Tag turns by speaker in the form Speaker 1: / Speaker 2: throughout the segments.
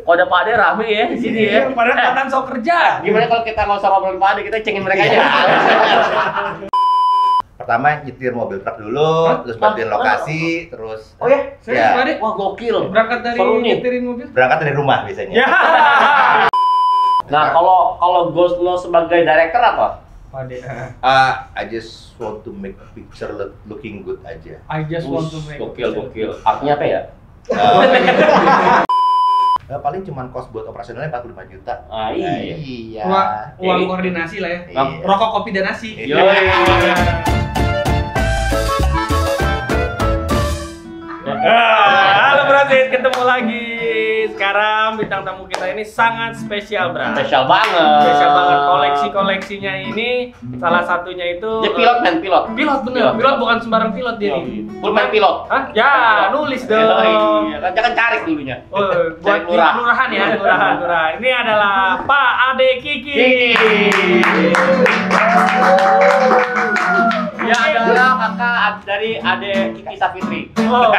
Speaker 1: kode Pak Ade rame ya di sini ya.
Speaker 2: Padahal kelihatan sok kerja.
Speaker 1: Gimana kalau kita nggak usah ngobrolin Pak Ade, kita cengin mereka aja.
Speaker 3: Pertama nyetir mobil truk dulu, terus bantuin lokasi, terus
Speaker 1: Oh ya?
Speaker 2: Serius
Speaker 3: Ya.
Speaker 2: Pak Ade?
Speaker 1: Wah gokil.
Speaker 2: Berangkat dari
Speaker 1: Seru nih.
Speaker 2: nyetirin mobil?
Speaker 3: berangkat dari rumah biasanya.
Speaker 2: Ya.
Speaker 1: Nah kalau Ghost lo sebagai director apa?
Speaker 2: Pak Ade.
Speaker 3: I just want to make a picture looking good aja.
Speaker 2: I just want to make.
Speaker 1: Gokil. Artinya apa ya?
Speaker 3: Paling cuman cost buat operasionalnya 45 juta.
Speaker 1: Ah iya.
Speaker 3: Iya.
Speaker 2: Uang koordinasi lah ya.
Speaker 3: Iya.
Speaker 2: Rokok, kopi, dan nasi.
Speaker 1: Yoi.
Speaker 2: Halo Brasit, ketemu lagi. Sekarang bintang tamu kita ini sangat spesial, Bro.
Speaker 1: Spesial banget.
Speaker 2: Spesial banget. Koleksinya ini salah satunya itu
Speaker 1: Dia pilot men, pilot.
Speaker 2: Pilot bener. Pilot bukan sembarang pilot dia.
Speaker 1: Full main pilot.
Speaker 2: Hah? Ya, nulis dong.
Speaker 1: Iya, kan jangan cari dulunya.
Speaker 2: Oh, buat di
Speaker 1: Lurah.
Speaker 2: kelurahan ya, kelurahan. Ini adalah Pak Ade Kiki.
Speaker 1: Dia adalah kakak dari Ade Kiki Safitri.
Speaker 2: Oh,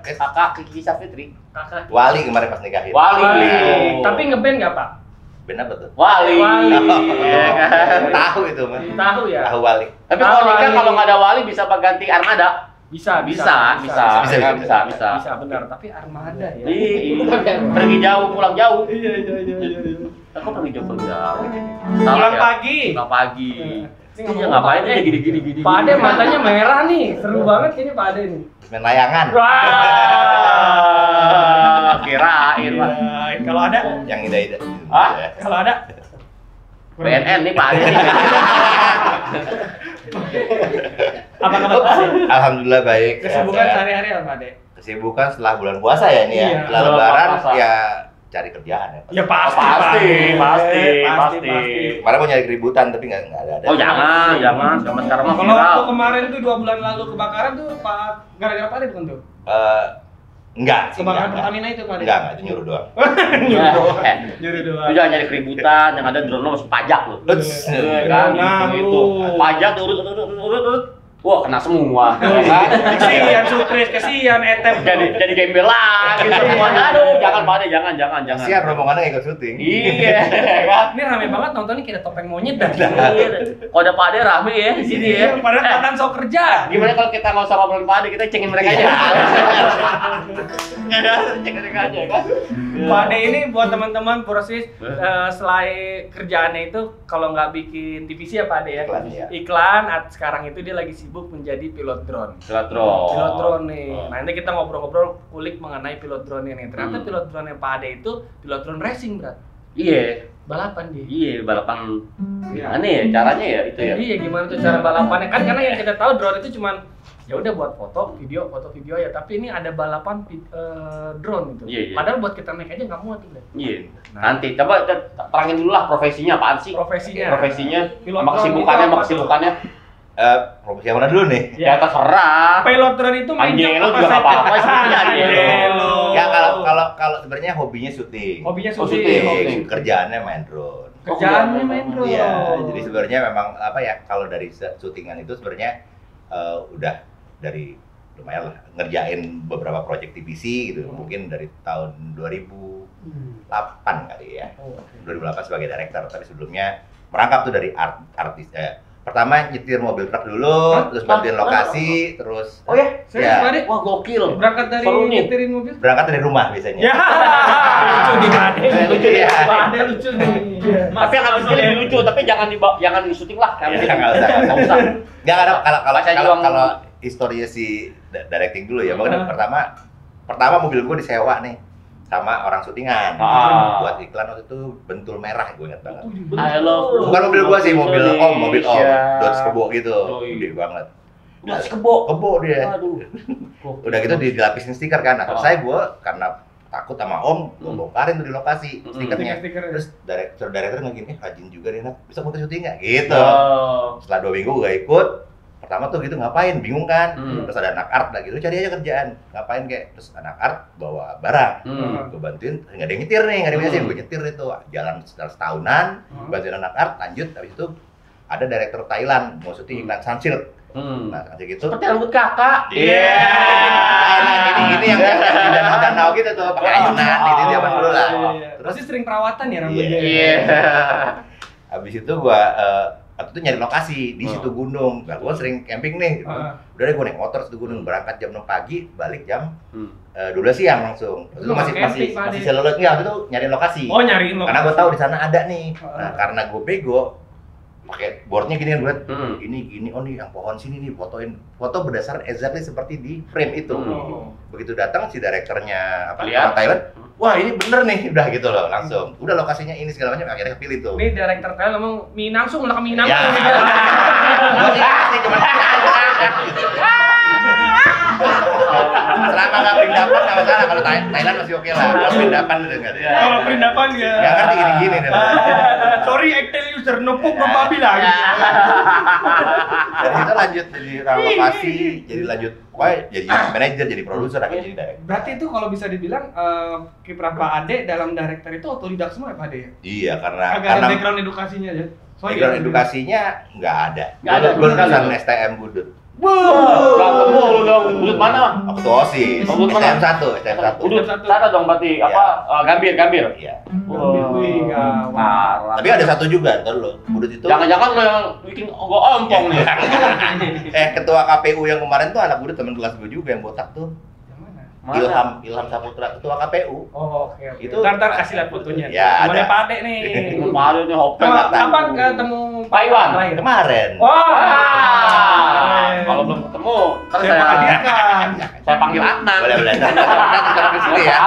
Speaker 1: Kakak Kiki Safitri.
Speaker 2: kakak.
Speaker 3: Wali kemarin pas nikahin.
Speaker 1: Wali.
Speaker 2: Tapi ngeband nggak Pak?
Speaker 3: Benar betul.
Speaker 1: Wali.
Speaker 2: Wali.
Speaker 1: Iya kan.
Speaker 3: Tahu itu mah.
Speaker 2: Tahu ya?
Speaker 3: Tahu Wali.
Speaker 1: Tapi kalau nikah
Speaker 2: Wali.
Speaker 1: kalau nggak ada wali bisa ganti armada.
Speaker 2: Bisa.
Speaker 1: Bisa.
Speaker 2: Bisa, benar. Tapi armada ya.
Speaker 1: Iya. Pergi jauh, pulang jauh.
Speaker 2: Iya.
Speaker 1: Aku pergi jauh.
Speaker 2: Pulang pagi.
Speaker 1: Pulang pagi.
Speaker 2: Ini
Speaker 1: Iya
Speaker 2: ngomong
Speaker 1: ngapain
Speaker 2: Pak Ade.
Speaker 1: aja gini.
Speaker 2: Pak Ade matanya merah nih. Seru banget ini Pak Ade nih.
Speaker 3: Main layangan.
Speaker 1: Wah, kirain Pak.
Speaker 2: Iya, kalau ada,
Speaker 3: Yang ida-ida.
Speaker 1: Hah?
Speaker 2: kalau ada.
Speaker 1: BNN nih Pak Ade.
Speaker 2: Apa kabar Pak Ade?
Speaker 3: Alhamdulillah baik.
Speaker 2: Kesibukan
Speaker 3: Sehat.
Speaker 2: sehari-hari apa Pak Ade?
Speaker 3: Kesibukan setelah bulan puasa ya ini ya.
Speaker 2: Iya.
Speaker 3: Setelah
Speaker 1: Bulan
Speaker 3: lebaran
Speaker 1: puasa.
Speaker 3: ya cari kerjaan ya.
Speaker 2: Ya pasti.
Speaker 1: Pasti.
Speaker 3: Kemarin mau nyari keributan tapi nggak ada.
Speaker 1: Oh jangan. Sama sekarang mah
Speaker 2: Kalau
Speaker 1: viral.
Speaker 2: waktu kemarin tuh 2 bulan lalu kebakaran tuh Pak gara-gara Pak Ade bukan tuh?
Speaker 3: Enggak sih.
Speaker 2: Kebakaran
Speaker 3: enggak.
Speaker 2: Pertamina itu Pak Ade.
Speaker 3: Enggak, itu nyuruh doang.
Speaker 2: Nyuri doang.
Speaker 1: Lu jangan nyari keributan, yang ada drone lo masuk pajak lo.
Speaker 3: Uts.
Speaker 1: Iya kan,
Speaker 2: Nah,
Speaker 1: itu.
Speaker 2: lu.
Speaker 1: Pajak urut. Wah, kena semua. Ya kan?
Speaker 2: Kesian Sukris, kesian Etep.
Speaker 1: Jadi gembel lagi semuanya. Aduh, jangan Pak Ade, jangan.
Speaker 3: Kasihan rombongannya nggak ikut syuting.
Speaker 1: Iya, kan?
Speaker 2: Ini rame banget nontonnya kayak ada topeng monyet dah.
Speaker 1: Iya. Kode Pak Ade rame ya di sini ya.
Speaker 2: Padahal kelihatan sok kerja.
Speaker 1: Gimana kalau kita nggak usah ngobrolin Pak Ade, kita cengin mereka aja. Cengin mereka aja kan.
Speaker 2: Pak Ade ini buat teman-teman Pursis selain kerjaannya itu kalau nggak bikin TVC ya Pak Ade ya.
Speaker 3: Iklan, ya.
Speaker 2: Iklan sekarang itu dia lagi sibuk menjadi pilot drone. Pilot
Speaker 1: Pilot
Speaker 2: drone nih. Nah, nanti kita ngobrol-ngobrol kulik mengenai pilot drone ini. Ternyata pilot drone yang Pak Ade itu pilot drone racing, Bro.
Speaker 1: Iya.
Speaker 2: Balapan dia.
Speaker 1: Iya, balapan.
Speaker 2: Iya.
Speaker 1: Gimana ya caranya ya itu ya?
Speaker 2: Iya, gimana tuh cara balapannya? Kan karena yang kita tahu drone itu cuman ya udah buat foto video ya, tapi ini ada balapan drone gitu.
Speaker 1: Iya.
Speaker 2: Padahal buat kita naik aja nggak muat tuh, Bro.
Speaker 1: Iya.
Speaker 2: Nah.
Speaker 1: Nanti coba terangin dulu lah profesinya apaan sih?
Speaker 2: Profesinya.
Speaker 1: Sama
Speaker 2: Pilot drone
Speaker 1: kesibukannya,
Speaker 2: itu apa
Speaker 1: kesibukannya.
Speaker 3: Profesi yang mana dulu nih?
Speaker 1: Ya terserah.
Speaker 2: Pilot drone itu main
Speaker 1: Angelo
Speaker 2: jam
Speaker 1: juga nggak apa-apa, sebenarnya Angelo.
Speaker 3: Ya kalau sebenarnya hobinya syuting.
Speaker 2: Hobinya
Speaker 1: Oh,
Speaker 2: syuting.
Speaker 1: syuting.
Speaker 3: Kerjaannya main drone.
Speaker 2: Kerjaannya main drone.
Speaker 3: Iya, jadi sebenarnya memang apa ya, kalau dari syutingan itu sebenarnya udah dari lumayan lah ngerjain beberapa proyek TVC gitu. Mungkin dari tahun 2008 kali ya. 2008 sebagai director, tapi sebelumnya merangkap tuh dari artis. Pertama nyetir mobil truk dulu, terus bantuin lokasi, terus
Speaker 1: Oh ya?
Speaker 2: Serius
Speaker 3: Ya.
Speaker 2: Pak Ade?
Speaker 1: Wah gokil.
Speaker 2: Berangkat dari
Speaker 1: Seru nih.
Speaker 2: nyetirin mobil?
Speaker 3: berangkat dari rumah biasanya.
Speaker 2: Ya, lucu nih Pak Ade.
Speaker 1: Lucu nih.
Speaker 2: Pak Ade lucu nih.
Speaker 1: Tapi yang habis ini lucu, tapi jangan di syuting lah.
Speaker 3: Ya, nggak usah.
Speaker 1: Nggak usah.
Speaker 3: Nggak ada
Speaker 1: Saya juga
Speaker 3: kalau historinya si directing dulu ya. Makanya pertama mobil gue disewa nih sama orang syutingan. Buat iklan waktu itu Bentul Merah, gue ingat banget.
Speaker 1: I love
Speaker 3: Bukan mobil gua sih, mobil Om,
Speaker 1: Indonesia.
Speaker 3: Dodge Kebo gitu.
Speaker 1: Oh, iya.
Speaker 3: Gede banget.
Speaker 1: Dodge Kebo.
Speaker 3: Kebo dia.
Speaker 1: Aduh.
Speaker 3: Udah gitu dilapisin stiker kan. Nah, saya gua karena takut sama Om, gua bongkarin tuh di lokasi stikernya.
Speaker 2: Stiker-stiker.
Speaker 3: Terus director ngegini, rajin juga nih, Nak. Bisa foto syuting nggak? Gitu.
Speaker 1: Oh.
Speaker 3: Setelah 2 minggu gua ikut. Pertama tuh gitu ngapain, bingung kan. Terus ada anak art lagi, lu cari aja kerjaan. Ngapain kayak? Terus anak art bawa barang. Gue bantuin, nggak ada yang nyetir nih, nggak ada yang nyetir. Gue nyetir itu, jalan sekitar setahunan, bantuin anak art, lanjut. Habis itu ada director Thailand mau syuting iklan Sunsilk. Nah, kayak gitu.
Speaker 1: Seperti rambut kakak.
Speaker 3: Iya. Nah, gini yang di danau gitu tuh, pakai ayunan itu zaman dulu lah.
Speaker 2: Terus pasti sering perawatan ya rambutnya.
Speaker 1: Iya.
Speaker 3: Habis itu gua waktu itu nyari lokasi di situ gunung. Nah, gua sering camping nih. Gitu. Udah deh gua naik motor situ gunung, berangkat jam 6 pagi, balik jam 12 siang langsung. Itu masih selalu enggak, itu nyari lokasi.
Speaker 2: Oh, nyariin lokasi.
Speaker 3: Karena gua tahu di sana ada nih. Nah, karena gua bego pakai boardnya gini kan, ini gini, oh nih yang pohon sini nih, foto berdasarkan exactly seperti di frame itu. Begitu datang si direkturnya orang Thailand, wah ini bener nih, udah gitu loh langsung. Udah lokasinya ini segala macam, akhirnya kepilih tuh.
Speaker 2: Ini direktur Thailand ngomong Minangsung lah ke Minangsung.
Speaker 3: Ya. Gua sih cuma selama nggak perindapan nggak masalah, kalau Thailand masih oke lah. Kalau perindapan udah nggak ada.
Speaker 2: Kalau perindapan ya.
Speaker 3: Nggak ngerti gini-gini deh.
Speaker 2: Sorry, Excel user numpuk babi lah.
Speaker 3: Dari situ lanjut jadi lokasi, jadi lanjut, wah jadi manajer, jadi produser, akhirnya jadi director.
Speaker 2: Berarti itu kalau bisa dibilang kiprah Pak Ade dalam director itu otodidak semua ya Pak Ade ya?
Speaker 3: Iya, karena
Speaker 2: ada background edukasinya aja.
Speaker 3: background edukasinya nggak ada.
Speaker 1: Nggak ada.
Speaker 3: Gue lulusan STM Budut.
Speaker 1: Berantem mulu dong. Budut mana?
Speaker 3: Waktu OSIS.
Speaker 1: Budut mana?
Speaker 3: STM 1.
Speaker 1: Budut sana dong berarti apa? Gambir.
Speaker 3: Iya.
Speaker 2: Wih,
Speaker 1: Parah.
Speaker 3: Tapi ada satu juga, ntar lo. Budut itu.
Speaker 1: Jangan-jangan lo yang bikin gua ompong nih.
Speaker 3: Ketua KPU yang kemarin tuh anak Budut, teman kelas gue juga yang botak tuh. Ilham Saputra, ketua KPU.
Speaker 2: Oh, oke.
Speaker 3: Itu
Speaker 2: Ntar kasih lihat fotonya.
Speaker 3: Ya, ada.
Speaker 2: Pak Ade nih.
Speaker 1: Malu nih hopeng.
Speaker 2: Kapan ketemu
Speaker 1: Pak Iwan?
Speaker 3: Kemarin.
Speaker 1: Wah. Kalau belum ketemu, ntar
Speaker 2: Saya hadirkan.
Speaker 1: saya panggil Adnan.
Speaker 3: Boleh. Nanti ke sini ya.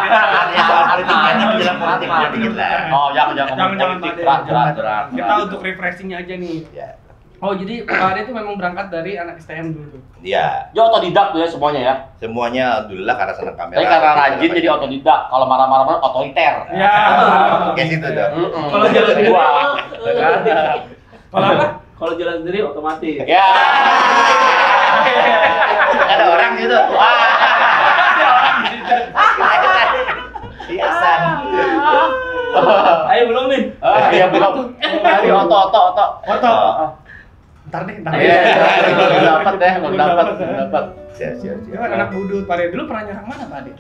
Speaker 3: Soal politik banyak menjelang politik dikit lah.
Speaker 1: Oh, jangan
Speaker 2: Pak Ade.
Speaker 1: berat.
Speaker 2: Kita untuk refreshing aja nih.
Speaker 3: Ya.
Speaker 2: Oh, jadi Pak Ade itu memang berangkat dari anak STM dulu.
Speaker 3: Iya.
Speaker 1: Dia otodidak tuh ya semuanya ya.
Speaker 3: Semuanya alhamdulillah karena senang kamera.
Speaker 1: Tapi karena rajin jadi otodidak. Kalau marah-marah otoriter.
Speaker 2: Ya.
Speaker 3: Kayak situ dong.
Speaker 2: Kalau jalan
Speaker 1: gua.
Speaker 2: Kalau apa?
Speaker 4: Kalau jalan sendiri otomatis.
Speaker 1: Ya.
Speaker 3: Ada orang gitu. Hiasan.
Speaker 4: Ayo belum nih.
Speaker 1: Iya belum. Tadi oto.
Speaker 2: Ntar deh.
Speaker 1: Belum dapat deh, belum dapat.
Speaker 3: Siap.
Speaker 2: Dia kan anak budut. Pak Ade dulu pernah nyerang mana Pak Ade?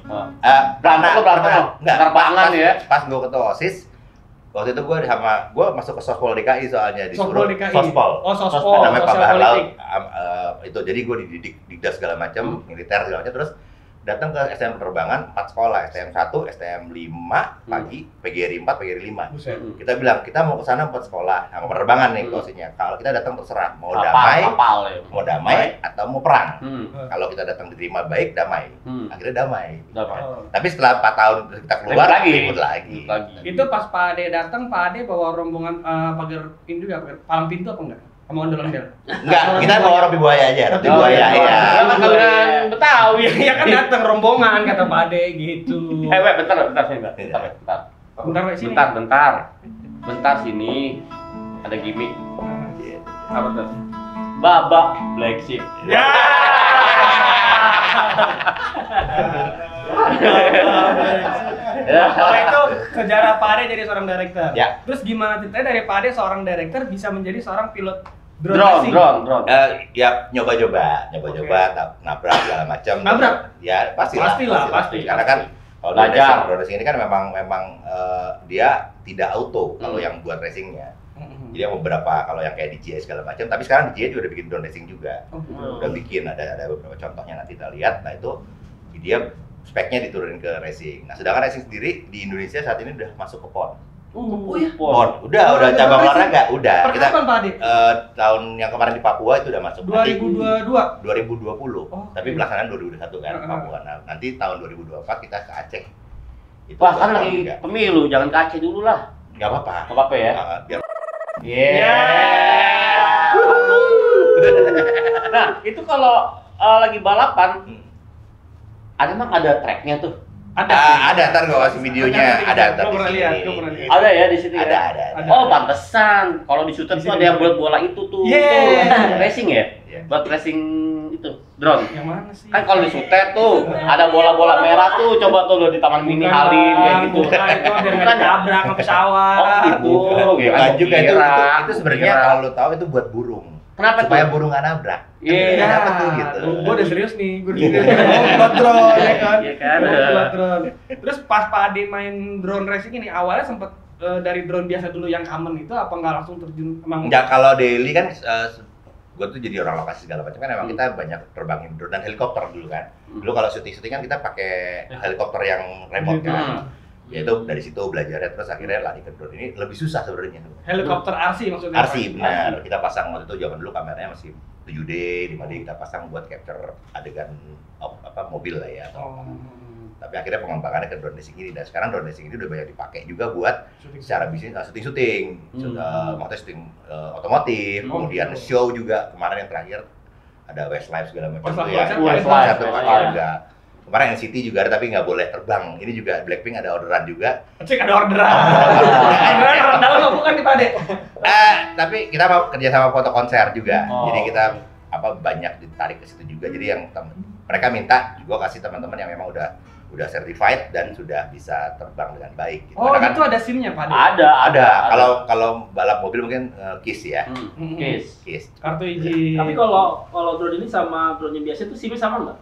Speaker 1: Berantem.
Speaker 3: Enggak.
Speaker 1: Terbangan ya.
Speaker 3: Pas gue ketua OSIS, waktu itu gue masuk ke Sospol DKI soalnya disuruh
Speaker 2: Sospol DKI.
Speaker 3: Sospol.
Speaker 2: Oh, Sospol.
Speaker 3: Namanya Pak
Speaker 2: Sosial
Speaker 3: Bahlal.
Speaker 2: politik.
Speaker 3: Itu jadi gue dididik Dikdas segala macam, militer segala macam, terus datang ke STM penerbangan 4 sekolah, STM 1, STM 5 pagi, PGRI 4, PGRI 5.
Speaker 2: Buset.
Speaker 3: Kita bilang kita mau ke sana 4 sekolah, sama penerbangan nih posisinya. Kalau kita datang terserah mau
Speaker 1: Kapal ya.
Speaker 3: mau damai atau mau perang.
Speaker 1: Hmm.
Speaker 3: Kalau kita datang diterima baik, damai. Akhirnya damai.
Speaker 1: Dapat.
Speaker 3: Tapi setelah 4 tahun kita keluar, ribut lagi.
Speaker 1: Lagi.
Speaker 2: Itu pas Pak Ade datang, Pak Ade bawa rombongan pagar ini juga, palang pintu apa enggak? Sama ondel-ondel?
Speaker 3: Enggak, kita bawa roti buaya aja, roti buaya ya.
Speaker 1: Karena kalian Betawi.
Speaker 2: Ya kan datang rombongan kata Pak Ade gitu.
Speaker 1: Bentar sini, Mbak.
Speaker 2: Bentar Pak, sini.
Speaker 1: Bentar sini. Ada gimmick. Apa tuh? Babak Black Sheep.
Speaker 2: Ya. Kalau itu sejarah Pak Ade jadi seorang director.
Speaker 3: Ya.
Speaker 2: Terus gimana ceritanya dari Pak Ade seorang director bisa menjadi seorang pilot drone
Speaker 1: Drone.
Speaker 2: racing?
Speaker 3: Ya nyoba-nyoba, nabrak segala macam.
Speaker 2: Nabrak?
Speaker 3: Ya pastilah.
Speaker 2: Pasti.
Speaker 3: Karena kan kalau
Speaker 1: Belajar.
Speaker 3: drone racing ini kan memang dia tidak auto kalau yang buat racingnya. Jadi yang beberapa kalau yang kayak DJI segala macam, tapi sekarang DJI juga udah bikin drone racing juga. Udah bikin ada beberapa contohnya nanti kita lihat. Nah itu dia speknya diturunin ke racing. Nah sedangkan racing sendiri di Indonesia saat ini udah masuk ke PON.
Speaker 2: Oh ya.
Speaker 3: PON, udah cabang olahraga, udah.
Speaker 2: Kita kapan Pak Ade?
Speaker 3: Tahun yang kemarin di Papua itu udah masuk.
Speaker 2: 2022.
Speaker 3: 2020. Tapi pelaksanaan 2021 kan Papua. Nah, nanti tahun 2024 kita ke Aceh. Itu
Speaker 1: Wah, kan lagi pemilu, jangan ke Aceh dulu lah.
Speaker 3: Enggak apa-apa.
Speaker 1: Enggak apa-apa ya.
Speaker 3: Biar
Speaker 1: Nah, itu kalau lagi balapan ada tracknya tuh.
Speaker 3: ada ntar gua kasih videonya, ada ntar
Speaker 2: Gua pernah
Speaker 3: di
Speaker 2: lihat,
Speaker 3: sini.
Speaker 2: gua pernah lihat.
Speaker 1: Ada ya di sini ya?
Speaker 3: Ada.
Speaker 1: Oh, pantesan. Kalau di shooter tuh ada yang buat bola itu tuh.
Speaker 2: Yeah.
Speaker 1: Racing ya?
Speaker 3: Yeah.
Speaker 1: Buat racing itu, drone.
Speaker 2: Yang mana sih?
Speaker 1: Kan kalau di shooter tuh ada bola-bola merah tuh, coba tuh lo di Taman Mini Halim kayak gitu.
Speaker 2: Bukan, itu biar nggak ditabrak sama pesawat.
Speaker 1: Oh gitu.
Speaker 3: Bukan juga
Speaker 1: Kira.
Speaker 3: itu sebenarnya kalau lu tahu itu buat burung.
Speaker 1: Kenapa
Speaker 3: supaya
Speaker 1: tuh?
Speaker 3: burung nggak nabrak.
Speaker 1: Iya.
Speaker 3: Kenapa tuh gitu?
Speaker 2: Gue udah serius nih, gue udah serius. Mau pilot drone ya kan?
Speaker 1: Iya kan?
Speaker 2: Mau pilot drone. Terus pas Pak Ade main drone racing ini, awalnya sempet dari drone biasa dulu yang common itu apa nggak langsung terjun emang?
Speaker 3: Enggak, kalau daily kan gue tuh jadi orang lokasi segala macam kan memang kita banyak terbangin drone dan helikopter dulu kan. Dulu kalau syuting kan kita pakai helikopter yang remote kan. Ya itu dari situ belajarnya terus akhirnya lari ke drone. Ini lebih susah sebenarnya.
Speaker 2: Helikopter RC maksudnya?
Speaker 3: RC benar. Kita pasang waktu itu zaman dulu kameranya masih 7D, 5D kita pasang buat capture adegan mobil lah ya.
Speaker 2: Oh.
Speaker 3: Tapi akhirnya pengembangannya ke drone racing ini dan sekarang drone racing ini udah banyak dipakai juga buat secara bisnis syuting. Maksudnya syuting otomotif, kemudian show juga kemarin yang terakhir ada Westlife segala macam itu ya.
Speaker 1: Westlife,
Speaker 3: Satu
Speaker 1: Westlife.
Speaker 3: juga. Kemarin NCT juga ada tapi nggak boleh terbang. Ini juga Blackpink ada orderan juga.
Speaker 2: Cek ada orderan. Orderan orang dalam nggak bukan nih Pak Ade?
Speaker 3: Tapi kita mau kerja sama foto konser juga.
Speaker 1: Oh.
Speaker 3: Jadi kita banyak ditarik ke situ juga. Jadi yang mereka minta juga kasih teman-teman yang memang udah certified dan sudah bisa terbang dengan baik. Gitu.
Speaker 2: Oh,
Speaker 3: Karena
Speaker 2: itu ada SIM-nya Pak Ade?
Speaker 3: ada. Kalau balap mobil mungkin KISS ya. KISS.
Speaker 2: Kartu izin.
Speaker 4: Tapi kalau drone ini sama drone yang biasa itu SIM-nya sama nggak?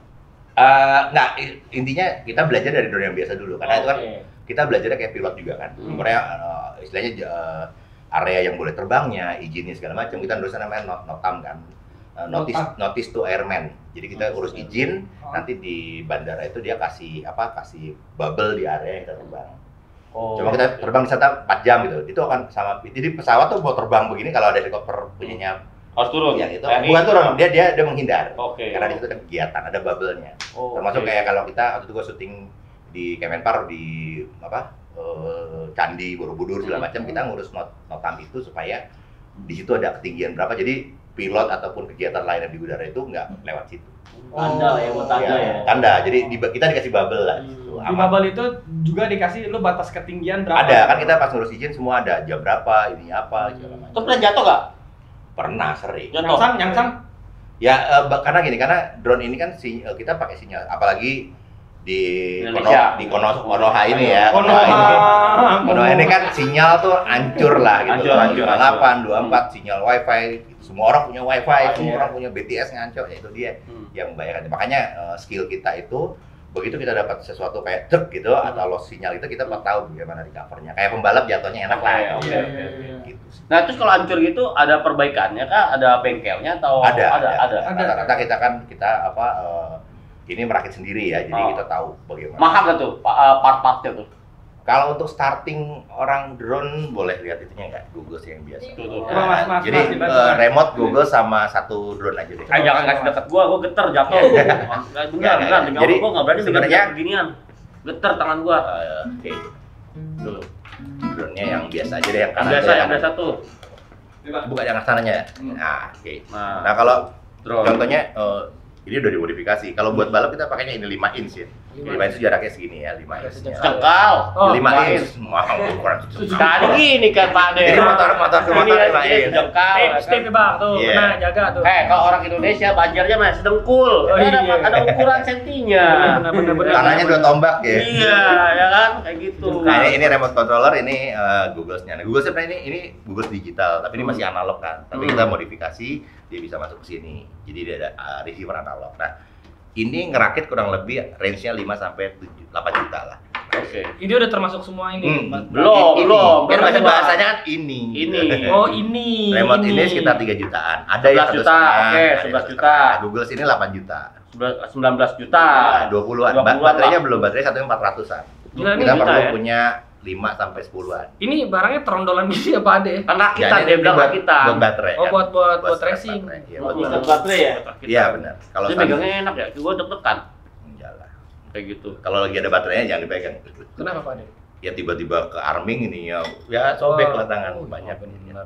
Speaker 3: Nggak, intinya kita belajar dari drone yang biasa dulu karena itu kan kita belajarnya kayak pilot juga kan. Pokoknya istilahnya area yang boleh terbangnya, izinnya segala macam kita nulisnya namanya notam kan. Notice to airman. Jadi kita urus izin, nanti di bandara itu dia kasih bubble di area yang kita terbang. Cuma kita terbang di sana 4 jam gitu. Itu akan sama. Jadi pesawat tuh mau terbang begini kalau ada helikopter punyanya
Speaker 1: Harus turun.
Speaker 3: ya itu bukan turun, dia menghindar.
Speaker 1: Oke.
Speaker 3: Karena di situ ada kegiatan, ada bubble-nya.
Speaker 1: Oh,
Speaker 3: Termasuk
Speaker 1: oke.
Speaker 3: kayak kalau kita waktu itu gua syuting di Kemenpar di Candi Borobudur segala macam, kita ngurus notam itu supaya di situ ada ketinggian berapa. Jadi pilot ataupun kegiatan lain yang di udara itu nggak lewat situ.
Speaker 4: Tanda ya, buat tanda ya.
Speaker 3: Tanda. Jadi kita dikasih bubble lah di situ.
Speaker 2: Di bubble itu juga dikasih lu batas ketinggian berapa?
Speaker 3: Ada kan kita pas ngurus izin semua ada jam berapa, ini apa segala macam.
Speaker 1: Terus pernah jatuh nggak?
Speaker 3: Pernah sering.
Speaker 1: Jatuh.
Speaker 2: Nyangsang.
Speaker 3: Ya karena drone ini kan kita pakai sinyal, apalagi di
Speaker 1: Indonesia.
Speaker 3: Konoha ini ya. Konoha ini kan sinyal tuh hancur lah gitu.
Speaker 1: Hancur.
Speaker 3: 8, 24 sinyal wifi. Semua orang punya wifi, semua orang punya BTS ngancur, ya itu dia yang membahayakan. Makanya skill kita itu begitu kita dapat sesuatu kayak truk gitu atau loss sinyal itu kita tahu bagaimana recovernya. Kayak pembalap jatuhnya enak lah.
Speaker 1: Iya.
Speaker 3: Gitu sih.
Speaker 1: Nah, terus kalau hancur gitu ada perbaikannya kah? Ada bengkelnya atau
Speaker 3: Ada.
Speaker 2: Ada.
Speaker 3: Rata-rata kita ini merakit sendiri ya, jadi kita tahu bagaimana.
Speaker 1: mahal nggak tuh part-partnya tuh?
Speaker 3: Kalau untuk starting orang drone boleh lihat itunya nggak, Google sih yang biasa.
Speaker 1: Tuh.
Speaker 2: Coba, Mas,
Speaker 3: Jadi remote Google sama satu drone aja deh.
Speaker 1: Jangan kasih deket gua geter jatuh. Beneran, demi Allah gua nggak berani
Speaker 3: Sebenarnya-
Speaker 1: megang beginian. Geter tangan gua.
Speaker 3: Oke. Dulu. Drone-nya yang biasa aja deh, yang kanan.
Speaker 1: Biasa
Speaker 3: aja,
Speaker 1: yang
Speaker 3: kanan.
Speaker 1: biasa tuh.
Speaker 3: Bukan yang kasananya ya? Nah, oke.
Speaker 1: Nah,
Speaker 3: Nah, kalau
Speaker 1: drone.
Speaker 3: contohnya ini udah dimodifikasi. Kalau buat balap kita pakainya ini 5 inch ya. 5 inch jaraknya segini ya, 5 inch.
Speaker 1: Cengkal.
Speaker 3: 5 inch. Wah, ukuran
Speaker 1: Tadi gini kan Pak Ade.
Speaker 3: Jadi motor
Speaker 1: Ini
Speaker 3: 5 inch.
Speaker 1: jengkal.
Speaker 2: Step Bang tuh.
Speaker 3: Iya.
Speaker 2: Nah, jaga tuh.
Speaker 1: Kalau orang Indonesia banjarnya masih sedengkul.
Speaker 2: Oh, iya.
Speaker 1: Ada ukuran sentinya.
Speaker 2: Benar.
Speaker 3: Tangannya 2 tombak ya.
Speaker 1: Iya, ya kan? Kayak gitu.
Speaker 3: Nah, ini remote controller, ini Google-nya. Nah, Google sebenarnya ini Google digital, tapi ini masih analog kan. Tapi kita modifikasi, dia bisa masuk ke sini. Jadi dia ada receiver analog. Nah, ini ngerakit kurang lebih range-nya 5 sampai 8 juta lah.
Speaker 1: Oke.
Speaker 2: Ini udah termasuk semua ini.
Speaker 1: Belum.
Speaker 3: Kan
Speaker 1: Belum.
Speaker 3: bahasanya kan ini.
Speaker 1: Ini.
Speaker 2: Oh, ini.
Speaker 3: Remote ini sekitar 3 jutaan. Ada
Speaker 1: 11
Speaker 3: yang 1,5
Speaker 1: juta, oke,
Speaker 3: ada yang
Speaker 1: 11
Speaker 3: 1,5.
Speaker 1: juta.
Speaker 3: Google sini 8 juta.
Speaker 1: 19 juta.
Speaker 3: 20-an.
Speaker 1: 20-an
Speaker 3: Baterainya
Speaker 1: lah.
Speaker 3: belum, baterai satunya 400-an.
Speaker 2: Gila, ini
Speaker 3: Kita
Speaker 1: juta
Speaker 3: perlu
Speaker 1: ya?
Speaker 3: punya 5 sampai 10-an.
Speaker 2: Ini barangnya terondolan gitu ya Pak Ade?
Speaker 1: Karena kita
Speaker 3: Jadi
Speaker 1: dia
Speaker 3: ini
Speaker 1: bilang
Speaker 3: buat
Speaker 1: kita.
Speaker 3: baterai.
Speaker 2: Oh,
Speaker 3: kan?
Speaker 2: buat
Speaker 3: start
Speaker 2: racing.
Speaker 3: baterai. Iya,
Speaker 4: Buat
Speaker 3: buat
Speaker 4: ikat baterai ya?
Speaker 3: Iya, benar. Kalau
Speaker 1: Dia
Speaker 3: standar-
Speaker 1: pegangnya enak ya, gua deg-degan.
Speaker 3: Enggak lah.
Speaker 1: Kayak gitu.
Speaker 3: Kalau lagi ada baterainya jangan dipegang.
Speaker 2: Kenapa Pak Ade?
Speaker 3: Ya tiba-tiba ke arming ini ya sobek lah tangan
Speaker 2: Oh,
Speaker 3: banyak.
Speaker 2: benar.